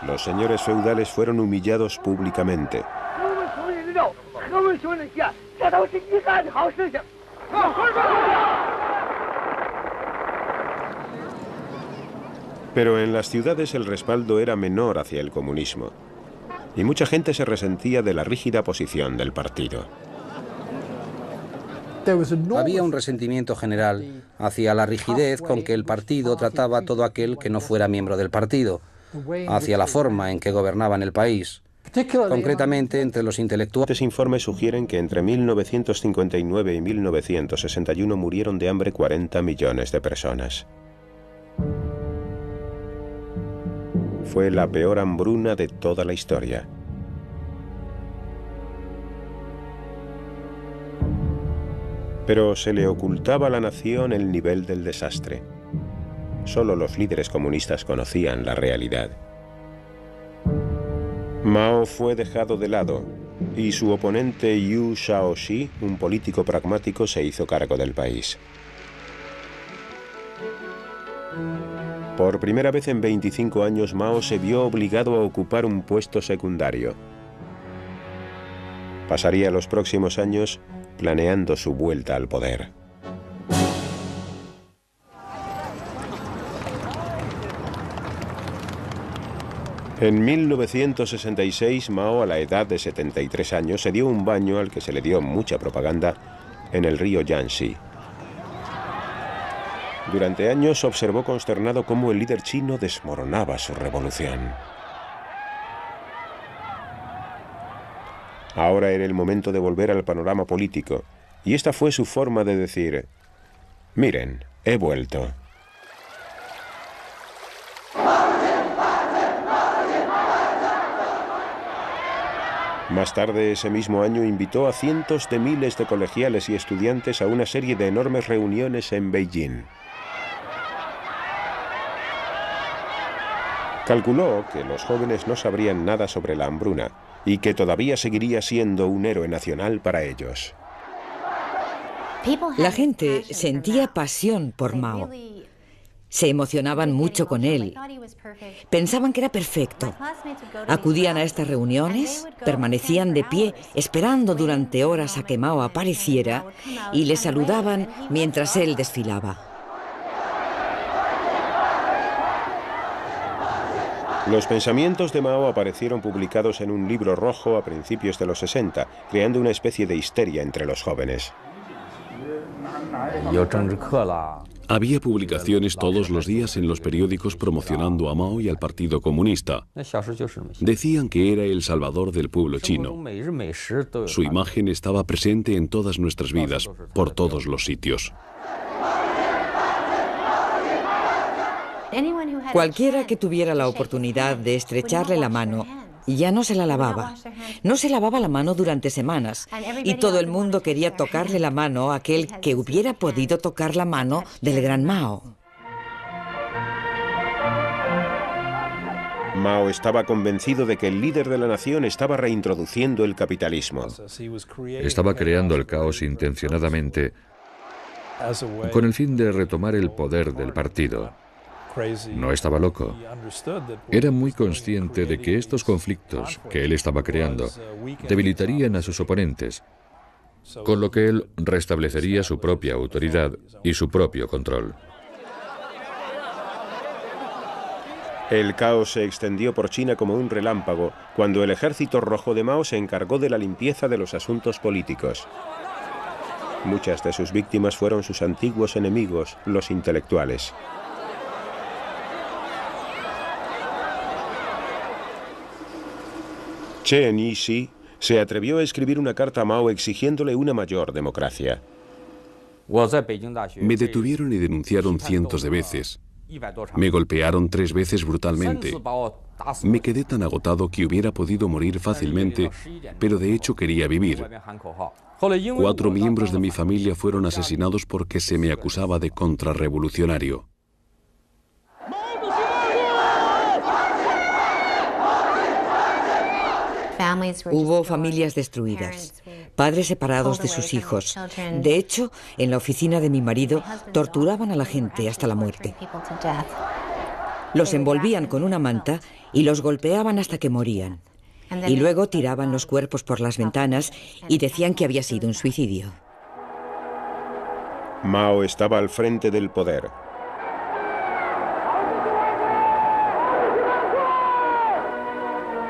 Los señores feudales fueron humillados públicamente. Pero en las ciudades el respaldo era menor hacia el comunismo, y mucha gente se resentía de la rígida posición del partido. Había un resentimiento general hacia la rigidez con que el partido trataba a todo aquel que no fuera miembro del partido, hacia la forma en que gobernaban el país. Concretamente, entre los intelectuales. Estos informes sugieren que entre 1959 y 1961 murieron de hambre 40 millones de personas. Fue la peor hambruna de toda la historia. Pero se le ocultaba a la nación el nivel del desastre. Solo los líderes comunistas conocían la realidad. Mao fue dejado de lado y su oponente Yu Shaoxi, un político pragmático, se hizo cargo del país. Por primera vez en 25 años, Mao se vio obligado a ocupar un puesto secundario. Pasaría los próximos años planeando su vuelta al poder. En 1966, Mao, a la edad de 73 años, se dio un baño al que se le dio mucha propaganda en el río Yangtze. Durante años observó consternado cómo el líder chino desmoronaba su revolución. Ahora era el momento de volver al panorama político, y esta fue su forma de decir: miren, he vuelto. Más tarde ese mismo año invitó a cientos de miles de colegiales y estudiantes a una serie de enormes reuniones en Beijing. Calculó que los jóvenes no sabrían nada sobre la hambruna y que todavía seguiría siendo un héroe nacional para ellos. La gente sentía pasión por Mao. Se emocionaban mucho con él. Pensaban que era perfecto. Acudían a estas reuniones, permanecían de pie, esperando durante horas a que Mao apareciera y le saludaban mientras él desfilaba. Los pensamientos de Mao aparecieron publicados en un libro rojo a principios de los 60, creando una especie de histeria entre los jóvenes. Había publicaciones todos los días en los periódicos promocionando a Mao y al Partido Comunista. Decían que era el salvador del pueblo chino. Su imagen estaba presente en todas nuestras vidas, por todos los sitios. Cualquiera que tuviera la oportunidad de estrecharle la mano, ya no se la lavaba. No se lavaba la mano durante semanas, y todo el mundo quería tocarle la mano a aquel que hubiera podido tocar la mano del gran Mao. Mao estaba convencido de que el líder de la nación estaba reintroduciendo el capitalismo. Estaba creando el caos intencionadamente con el fin de retomar el poder del partido. No estaba loco. Era muy consciente de que estos conflictos que él estaba creando debilitarían a sus oponentes, con lo que él restablecería su propia autoridad y su propio control. El caos se extendió por China como un relámpago cuando el ejército rojo de Mao se encargó de la limpieza de los asuntos políticos. Muchas de sus víctimas fueron sus antiguos enemigos, los intelectuales. Chen Yixi se atrevió a escribir una carta a Mao exigiéndole una mayor democracia. Me detuvieron y denunciaron cientos de veces. Me golpearon 3 veces brutalmente. Me quedé tan agotado que hubiera podido morir fácilmente, pero de hecho quería vivir. 4 miembros de mi familia fueron asesinados porque se me acusaba de contrarrevolucionario. Hubo familias destruidas, padres separados de sus hijos. De hecho, en la oficina de mi marido torturaban a la gente hasta la muerte. Los envolvían con una manta y los golpeaban hasta que morían. Y luego tiraban los cuerpos por las ventanas y decían que había sido un suicidio. Mao estaba al frente del poder.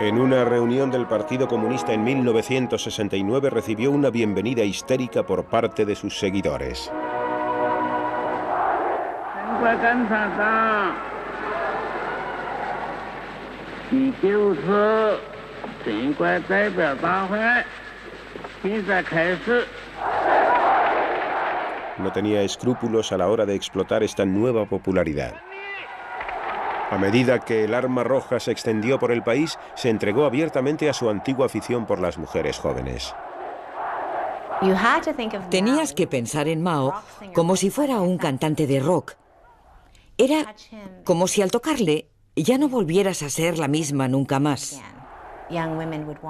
En una reunión del Partido Comunista en 1969 recibió una bienvenida histérica por parte de sus seguidores. No tenía escrúpulos a la hora de explotar esta nueva popularidad. A medida que el arma roja se extendió por el país, se entregó abiertamente a su antigua afición por las mujeres jóvenes. Tenías que pensar en Mao como si fuera un cantante de rock. Era como si al tocarle ya no volvieras a ser la misma nunca más.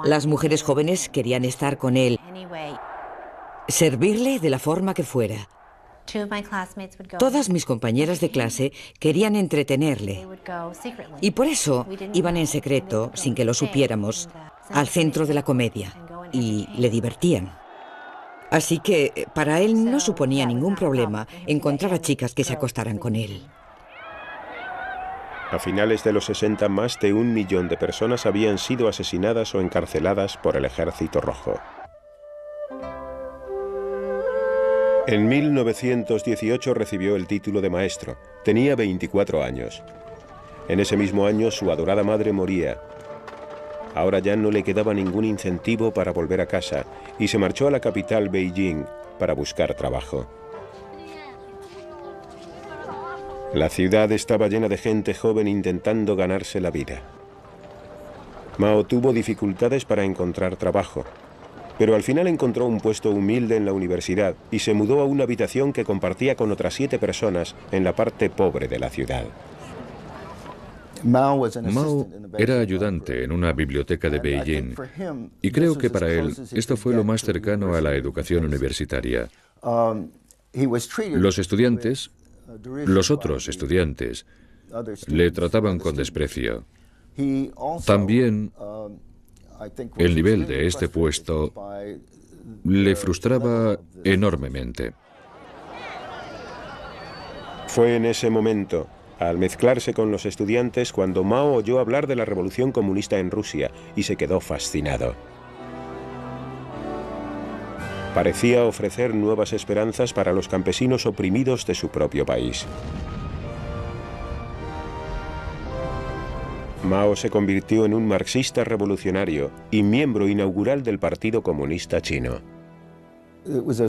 Las mujeres jóvenes querían estar con él, servirle de la forma que fuera. Todas mis compañeras de clase querían entretenerle y por eso iban en secreto, sin que lo supiéramos, al centro de la comedia y le divertían. Así que para él no suponía ningún problema encontrar a chicas que se acostaran con él. A finales de los 60, más de 1 millón de personas habían sido asesinadas o encarceladas por el Ejército Rojo. En 1918 recibió el título de maestro. Tenía 24 años. En ese mismo año su adorada madre moría. Ahora ya no le quedaba ningún incentivo para volver a casa y se marchó a la capital, Beijing, para buscar trabajo. La ciudad estaba llena de gente joven intentando ganarse la vida. Mao tuvo dificultades para encontrar trabajo, pero al final encontró un puesto humilde en la universidad y se mudó a una habitación que compartía con otras 7 personas en la parte pobre de la ciudad. Mao era ayudante en una biblioteca de Beijing y creo que para él esto fue lo más cercano a la educación universitaria. Los estudiantes, los otros estudiantes, le trataban con desprecio. También el nivel de este puesto le frustraba enormemente. Fue en ese momento, al mezclarse con los estudiantes, cuando Mao oyó hablar de la revolución comunista en Rusia y se quedó fascinado. Parecía ofrecer nuevas esperanzas para los campesinos oprimidos de su propio país. Mao se convirtió en un marxista revolucionario y miembro inaugural del Partido Comunista Chino.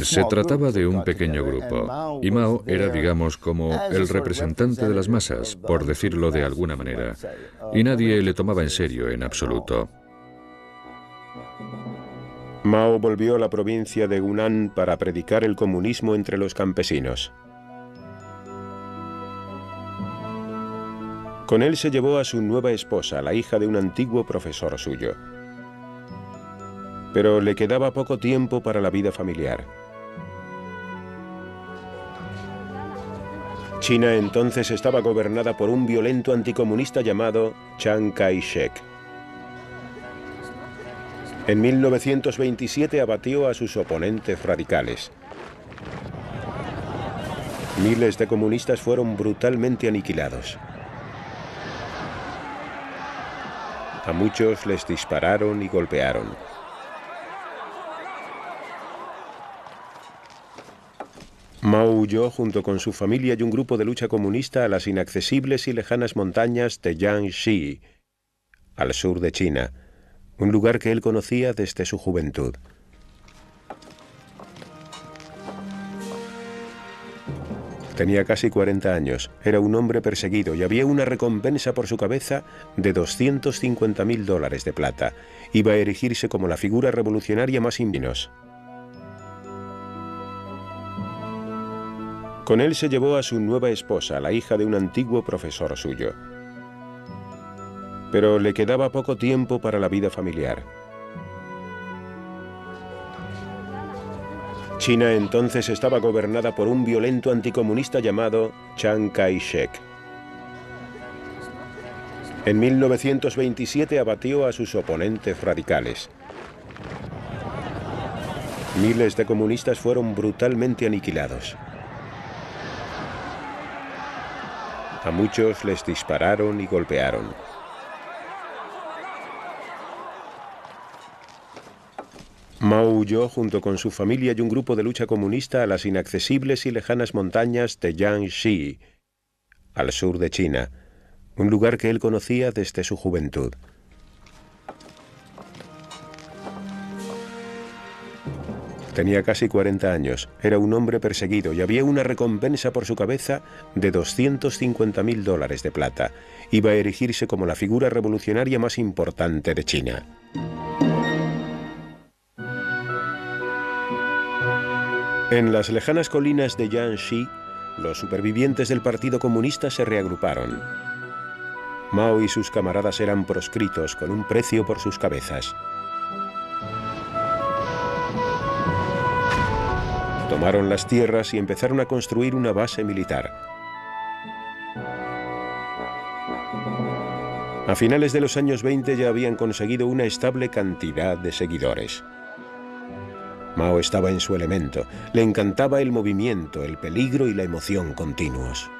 Se trataba de un pequeño grupo, y Mao era, digamos, como el representante de las masas, por decirlo de alguna manera, y nadie le tomaba en serio en absoluto. Mao volvió a la provincia de Hunan para predicar el comunismo entre los campesinos. Con él se llevó a su nueva esposa, la hija de un antiguo profesor suyo. Pero le quedaba poco tiempo para la vida familiar. China entonces estaba gobernada por un violento anticomunista llamado Chiang Kai-shek. En 1927 abatió a sus oponentes radicales. Miles de comunistas fueron brutalmente aniquilados. A muchos les dispararon y golpearon. Mao huyó junto con su familia y un grupo de lucha comunista a las inaccesibles y lejanas montañas de Jiangxi, al sur de China, un lugar que él conocía desde su juventud. Tenía casi 40 años, era un hombre perseguido y había una recompensa por su cabeza de $250.000 de plata. Iba a erigirse como la figura revolucionaria más inminente. Con él se llevó a su nueva esposa, la hija de un antiguo profesor suyo. Pero le quedaba poco tiempo para la vida familiar. China entonces estaba gobernada por un violento anticomunista llamado Chiang Kai-shek. En 1927 abatió a sus oponentes radicales. Miles de comunistas fueron brutalmente aniquilados. A muchos les dispararon y golpearon. Mao huyó junto con su familia y un grupo de lucha comunista a las inaccesibles y lejanas montañas de Jiangxi, al sur de China, un lugar que él conocía desde su juventud. Tenía casi 40 años, era un hombre perseguido y había una recompensa por su cabeza de $250.000 de plata. Iba a erigirse como la figura revolucionaria más importante de China. En las lejanas colinas de Jiangxi, los supervivientes del Partido Comunista se reagruparon. Mao y sus camaradas eran proscritos con un precio por sus cabezas. Tomaron las tierras y empezaron a construir una base militar. A finales de los años 20 ya habían conseguido una estable cantidad de seguidores. Mao estaba en su elemento, le encantaba el movimiento, el peligro y la emoción continuos.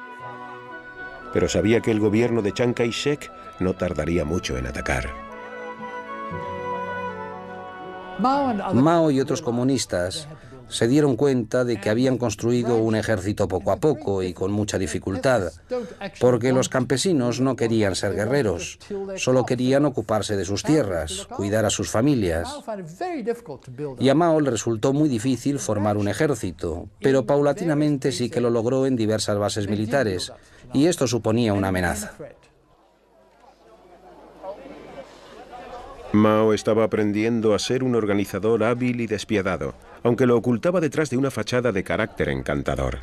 Pero sabía que el gobierno de Chiang Kai-shek no tardaría mucho en atacar. Mao y otros comunistas se dieron cuenta de que habían construido un ejército poco a poco y con mucha dificultad, porque los campesinos no querían ser guerreros, solo querían ocuparse de sus tierras, cuidar a sus familias. Y a Mao le resultó muy difícil formar un ejército, pero paulatinamente sí que lo logró en diversas bases militares, y esto suponía una amenaza. Mao estaba aprendiendo a ser un organizador hábil y despiadado, aunque lo ocultaba detrás de una fachada de carácter encantador.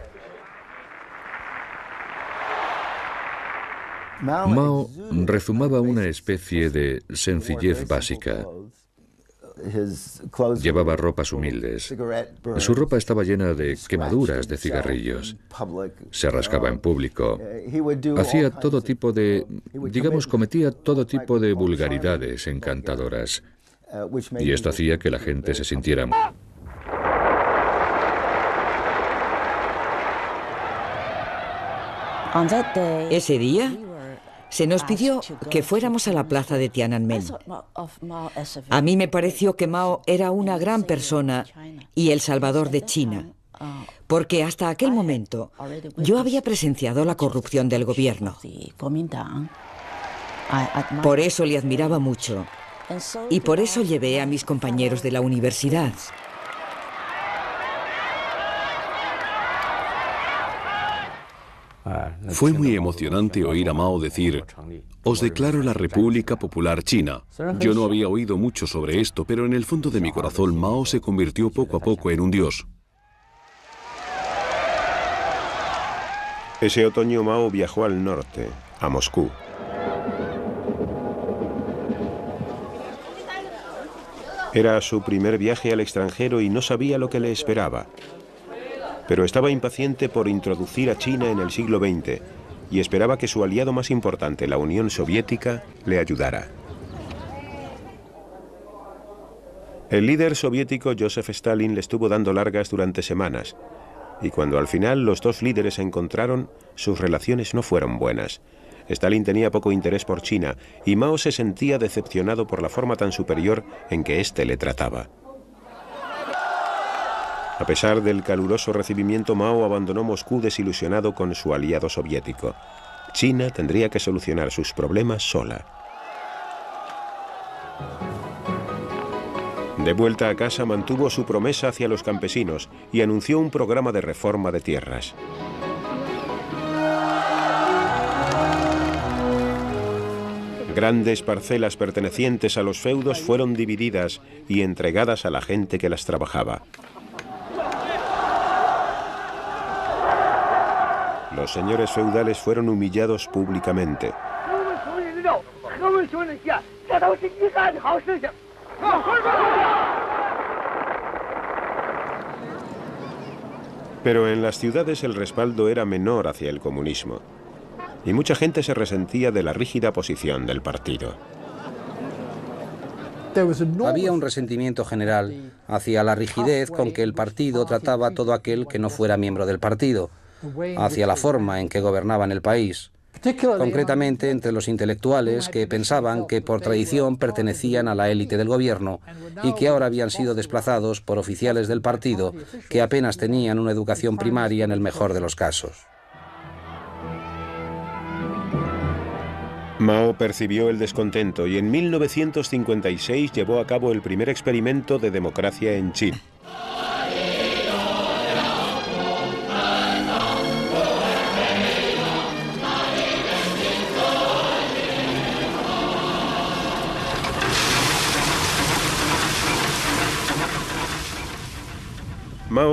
Mao rezumaba una especie de sencillez básica. Llevaba ropas humildes. Su ropa estaba llena de quemaduras de cigarrillos. Se rascaba en público. Hacía todo tipo de, cometía todo tipo de vulgaridades encantadoras. Y esto hacía que la gente se sintiera... Ese día se nos pidió que fuéramos a la plaza de Tiananmen. A mí me pareció que Mao era una gran persona y el salvador de China, porque hasta aquel momento yo había presenciado la corrupción del gobierno. Por eso le admiraba mucho y por eso llevé a mis compañeros de la universidad. Fue muy emocionante oír a Mao decir: «Os declaro la República Popular China». Yo no había oído mucho sobre esto, pero en el fondo de mi corazón Mao se convirtió poco a poco en un dios. Ese otoño Mao viajó al norte, a Moscú. Era su primer viaje al extranjero y no sabía lo que le esperaba. Pero estaba impaciente por introducir a China en el siglo XX y esperaba que su aliado más importante, la Unión Soviética, le ayudara. El líder soviético Joseph Stalin le estuvo dando largas durante semanas, y cuando al final los dos líderes se encontraron, sus relaciones no fueron buenas. Stalin tenía poco interés por China y Mao se sentía decepcionado por la forma tan superior en que éste le trataba. A pesar del caluroso recibimiento, Mao abandonó Moscú desilusionado con su aliado soviético. China tendría que solucionar sus problemas sola. De vuelta a casa mantuvo su promesa hacia los campesinos y anunció un programa de reforma de tierras. Grandes parcelas pertenecientes a los feudos fueron divididas y entregadas a la gente que las trabajaba. Los señores feudales fueron humillados públicamente. Pero en las ciudades el respaldo era menor hacia el comunismo, y mucha gente se resentía de la rígida posición del partido. Había un resentimiento general hacia la rigidez con que el partido trataba a todo aquel que no fuera miembro del partido, hacia la forma en que gobernaban el país, concretamente entre los intelectuales que pensaban que por tradición pertenecían a la élite del gobierno y que ahora habían sido desplazados por oficiales del partido que apenas tenían una educación primaria en el mejor de los casos. Mao percibió el descontento y en 1956 llevó a cabo el primer experimento de democracia en China.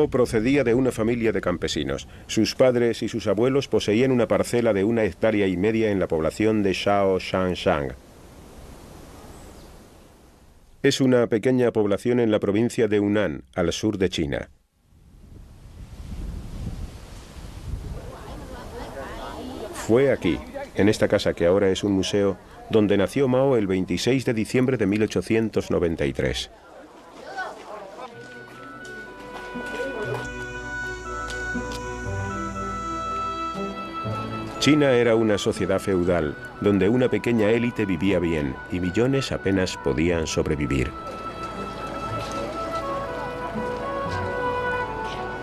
Mao procedía de una familia de campesinos. Sus padres y sus abuelos poseían una parcela de 1,5 hectáreas en la población de Shaoxanshang. Es una pequeña población en la provincia de Hunan, al sur de China. Fue aquí, en esta casa que ahora es un museo, donde nació Mao el 26 de diciembre de 1893. China era una sociedad feudal, donde una pequeña élite vivía bien y millones apenas podían sobrevivir.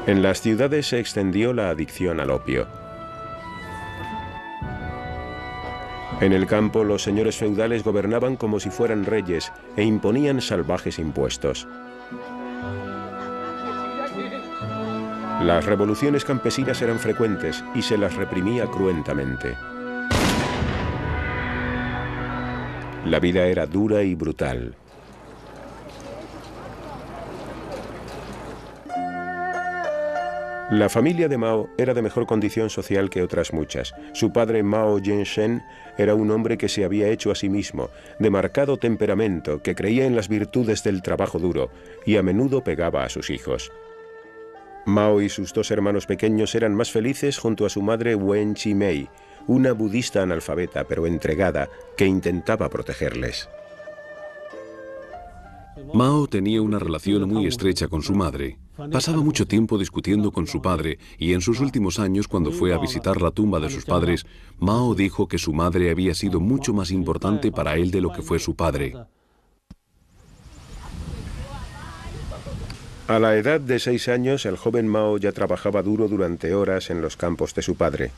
En las ciudades se extendió la adicción al opio. En el campo, los señores feudales gobernaban como si fueran reyes e imponían salvajes impuestos. Las revoluciones campesinas eran frecuentes y se las reprimía cruentamente. La vida era dura y brutal. La familia de Mao era de mejor condición social que otras muchas. Su padre, Mao Zedong, era un hombre que se había hecho a sí mismo, de marcado temperamento, que creía en las virtudes del trabajo duro y a menudo pegaba a sus hijos. Mao y sus 2 hermanos pequeños eran más felices junto a su madre Wen Chi-mei, una budista analfabeta pero entregada que intentaba protegerles. Mao tenía una relación muy estrecha con su madre. Pasaba mucho tiempo discutiendo con su padre y en sus últimos años, cuando fue a visitar la tumba de sus padres, Mao dijo que su madre había sido mucho más importante para él de lo que fue su padre. A la edad de 6 años, el joven Mao ya trabajaba duro durante horas en los campos de su padre.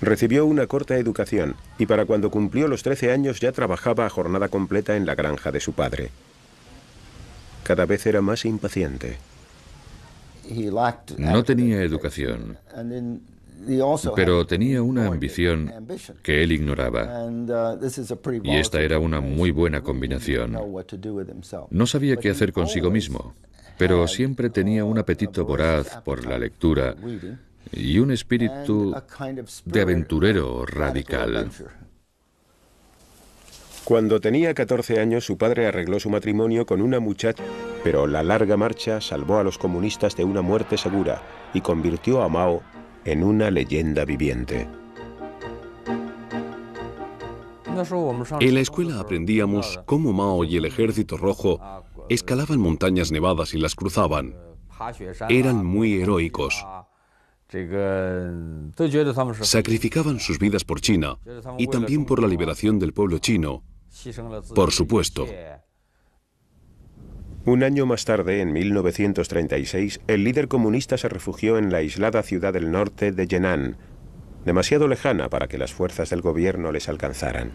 Recibió una corta educación y para cuando cumplió los 13 años ya trabajaba a jornada completa en la granja de su padre. Cada vez era más impaciente. No tenía educación, pero tenía una ambición que él ignoraba. Y esta era una muy buena combinación. No sabía qué hacer consigo mismo, pero siempre tenía un apetito voraz por la lectura y un espíritu de aventurero radical. Cuando tenía 14 años, su padre arregló su matrimonio con una muchacha, pero la larga marcha salvó a los comunistas de una muerte segura y convirtió a Mao en una leyenda viviente. En la escuela aprendíamos cómo Mao y el Ejército Rojo escalaban montañas nevadas y las cruzaban. Eran muy heroicos. Sacrificaban sus vidas por China y también por la liberación del pueblo chino, por supuesto. Un año más tarde, en 1936, el líder comunista se refugió en la aislada ciudad del norte de Yenan, demasiado lejana para que las fuerzas del gobierno les alcanzaran.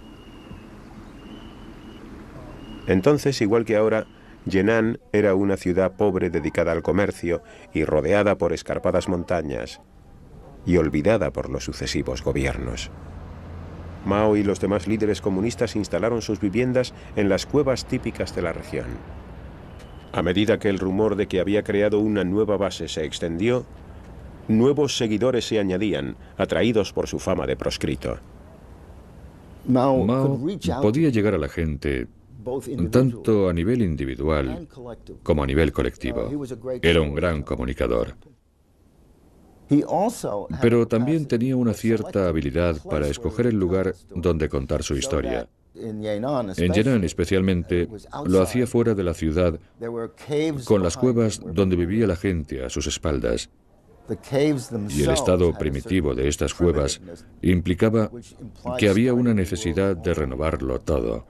Entonces, igual que ahora, Yenan era una ciudad pobre dedicada al comercio y rodeada por escarpadas montañas y olvidada por los sucesivos gobiernos. Mao y los demás líderes comunistas instalaron sus viviendas en las cuevas típicas de la región. A medida que el rumor de que había creado una nueva base se extendió, nuevos seguidores se añadían, atraídos por su fama de proscrito. Mao podía llegar a la gente tanto a nivel individual como a nivel colectivo. Era un gran comunicador. Pero también tenía una cierta habilidad para escoger el lugar donde contar su historia. En Yenan especialmente, lo hacía fuera de la ciudad, con las cuevas donde vivía la gente a sus espaldas. Y el estado primitivo de estas cuevas implicaba que había una necesidad de renovarlo todo.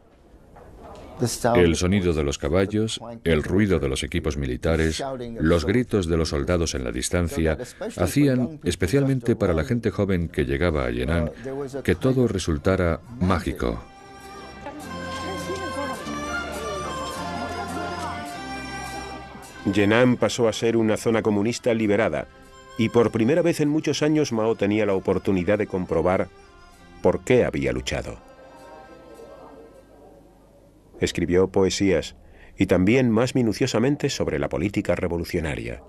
El sonido de los caballos, el ruido de los equipos militares, los gritos de los soldados en la distancia, hacían, especialmente para la gente joven que llegaba a Yenan, que todo resultara mágico. Yenan pasó a ser una zona comunista liberada, y por primera vez en muchos años Mao tenía la oportunidad de comprobar por qué había luchado. Escribió poesías y también más minuciosamente sobre la política revolucionaria.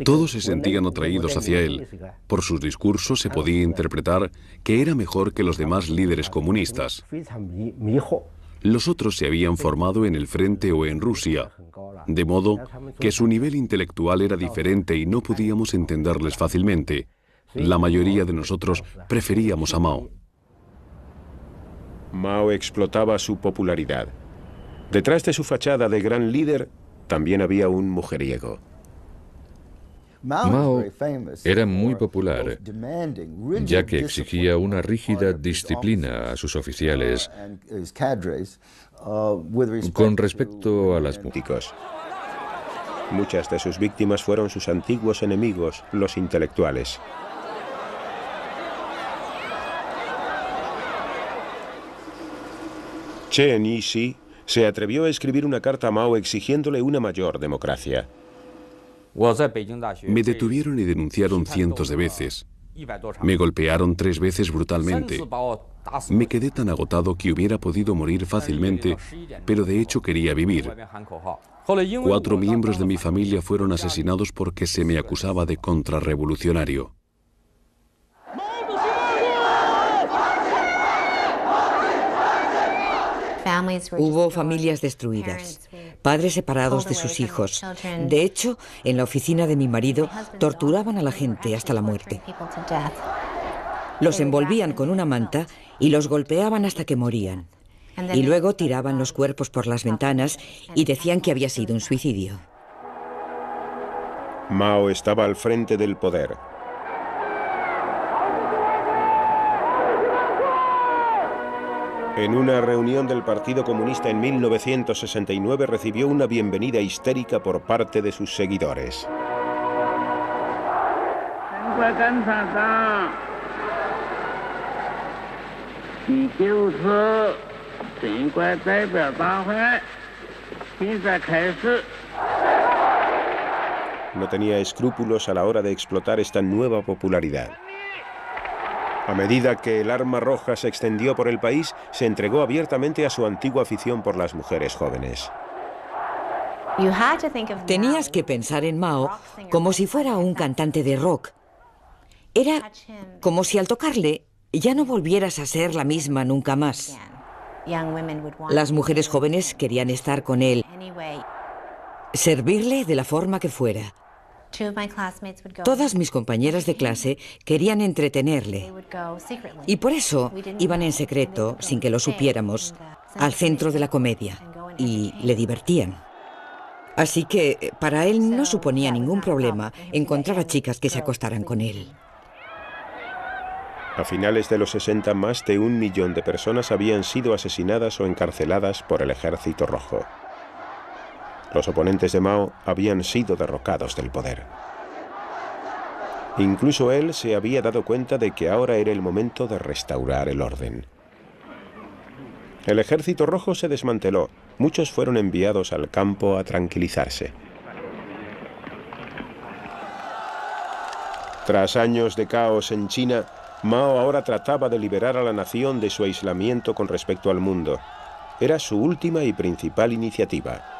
Todos se sentían atraídos hacia él. Por sus discursos se podía interpretar que era mejor que los demás líderes comunistas. Los otros se habían formado en el frente o en Rusia, de modo que su nivel intelectual era diferente y no podíamos entenderles fácilmente. La mayoría de nosotros preferíamos a Mao. Mao explotaba su popularidad. Detrás de su fachada de gran líder también había un mujeriego. Mao era muy popular, ya que exigía una rígida disciplina a sus oficiales con respecto a las mujeres. Muchas de sus víctimas fueron sus antiguos enemigos, los intelectuales. Chen Yixi se atrevió a escribir una carta a Mao exigiéndole una mayor democracia. Me detuvieron y denunciaron cientos de veces. Me golpearon 3 veces brutalmente. Me quedé tan agotado que hubiera podido morir fácilmente, pero de hecho quería vivir. 4 miembros de mi familia fueron asesinados porque se me acusaba de contrarrevolucionario. Hubo familias destruidas, padres separados de sus hijos. De hecho, en la oficina de mi marido torturaban a la gente hasta la muerte. Los envolvían con una manta y los golpeaban hasta que morían. Y luego tiraban los cuerpos por las ventanas y decían que había sido un suicidio. Mao estaba al frente del poder. En una reunión del Partido Comunista en 1969 recibió una bienvenida histérica por parte de sus seguidores. No tenía escrúpulos a la hora de explotar esta nueva popularidad. A medida que el arma roja se extendió por el país, se entregó abiertamente a su antigua afición por las mujeres jóvenes. Tenías que pensar en Mao como si fuera un cantante de rock. Era como si al tocarle ya no volvieras a ser la misma nunca más. Las mujeres jóvenes querían estar con él, servirle de la forma que fuera. Todas mis compañeras de clase querían entretenerle y por eso iban en secreto, sin que lo supiéramos, al centro de la comedia y le divertían. Así que para él no suponía ningún problema encontrar a chicas que se acostaran con él. A finales de los 60, más de 1 millón de personas habían sido asesinadas o encarceladas por el Ejército Rojo. Los oponentes de Mao habían sido derrocados del poder. Incluso él se había dado cuenta de que ahora era el momento de restaurar el orden. El Ejército Rojo se desmanteló. Muchos fueron enviados al campo a tranquilizarse. Tras años de caos en China, Mao ahora trataba de liberar a la nación de su aislamiento con respecto al mundo. Era su última y principal iniciativa.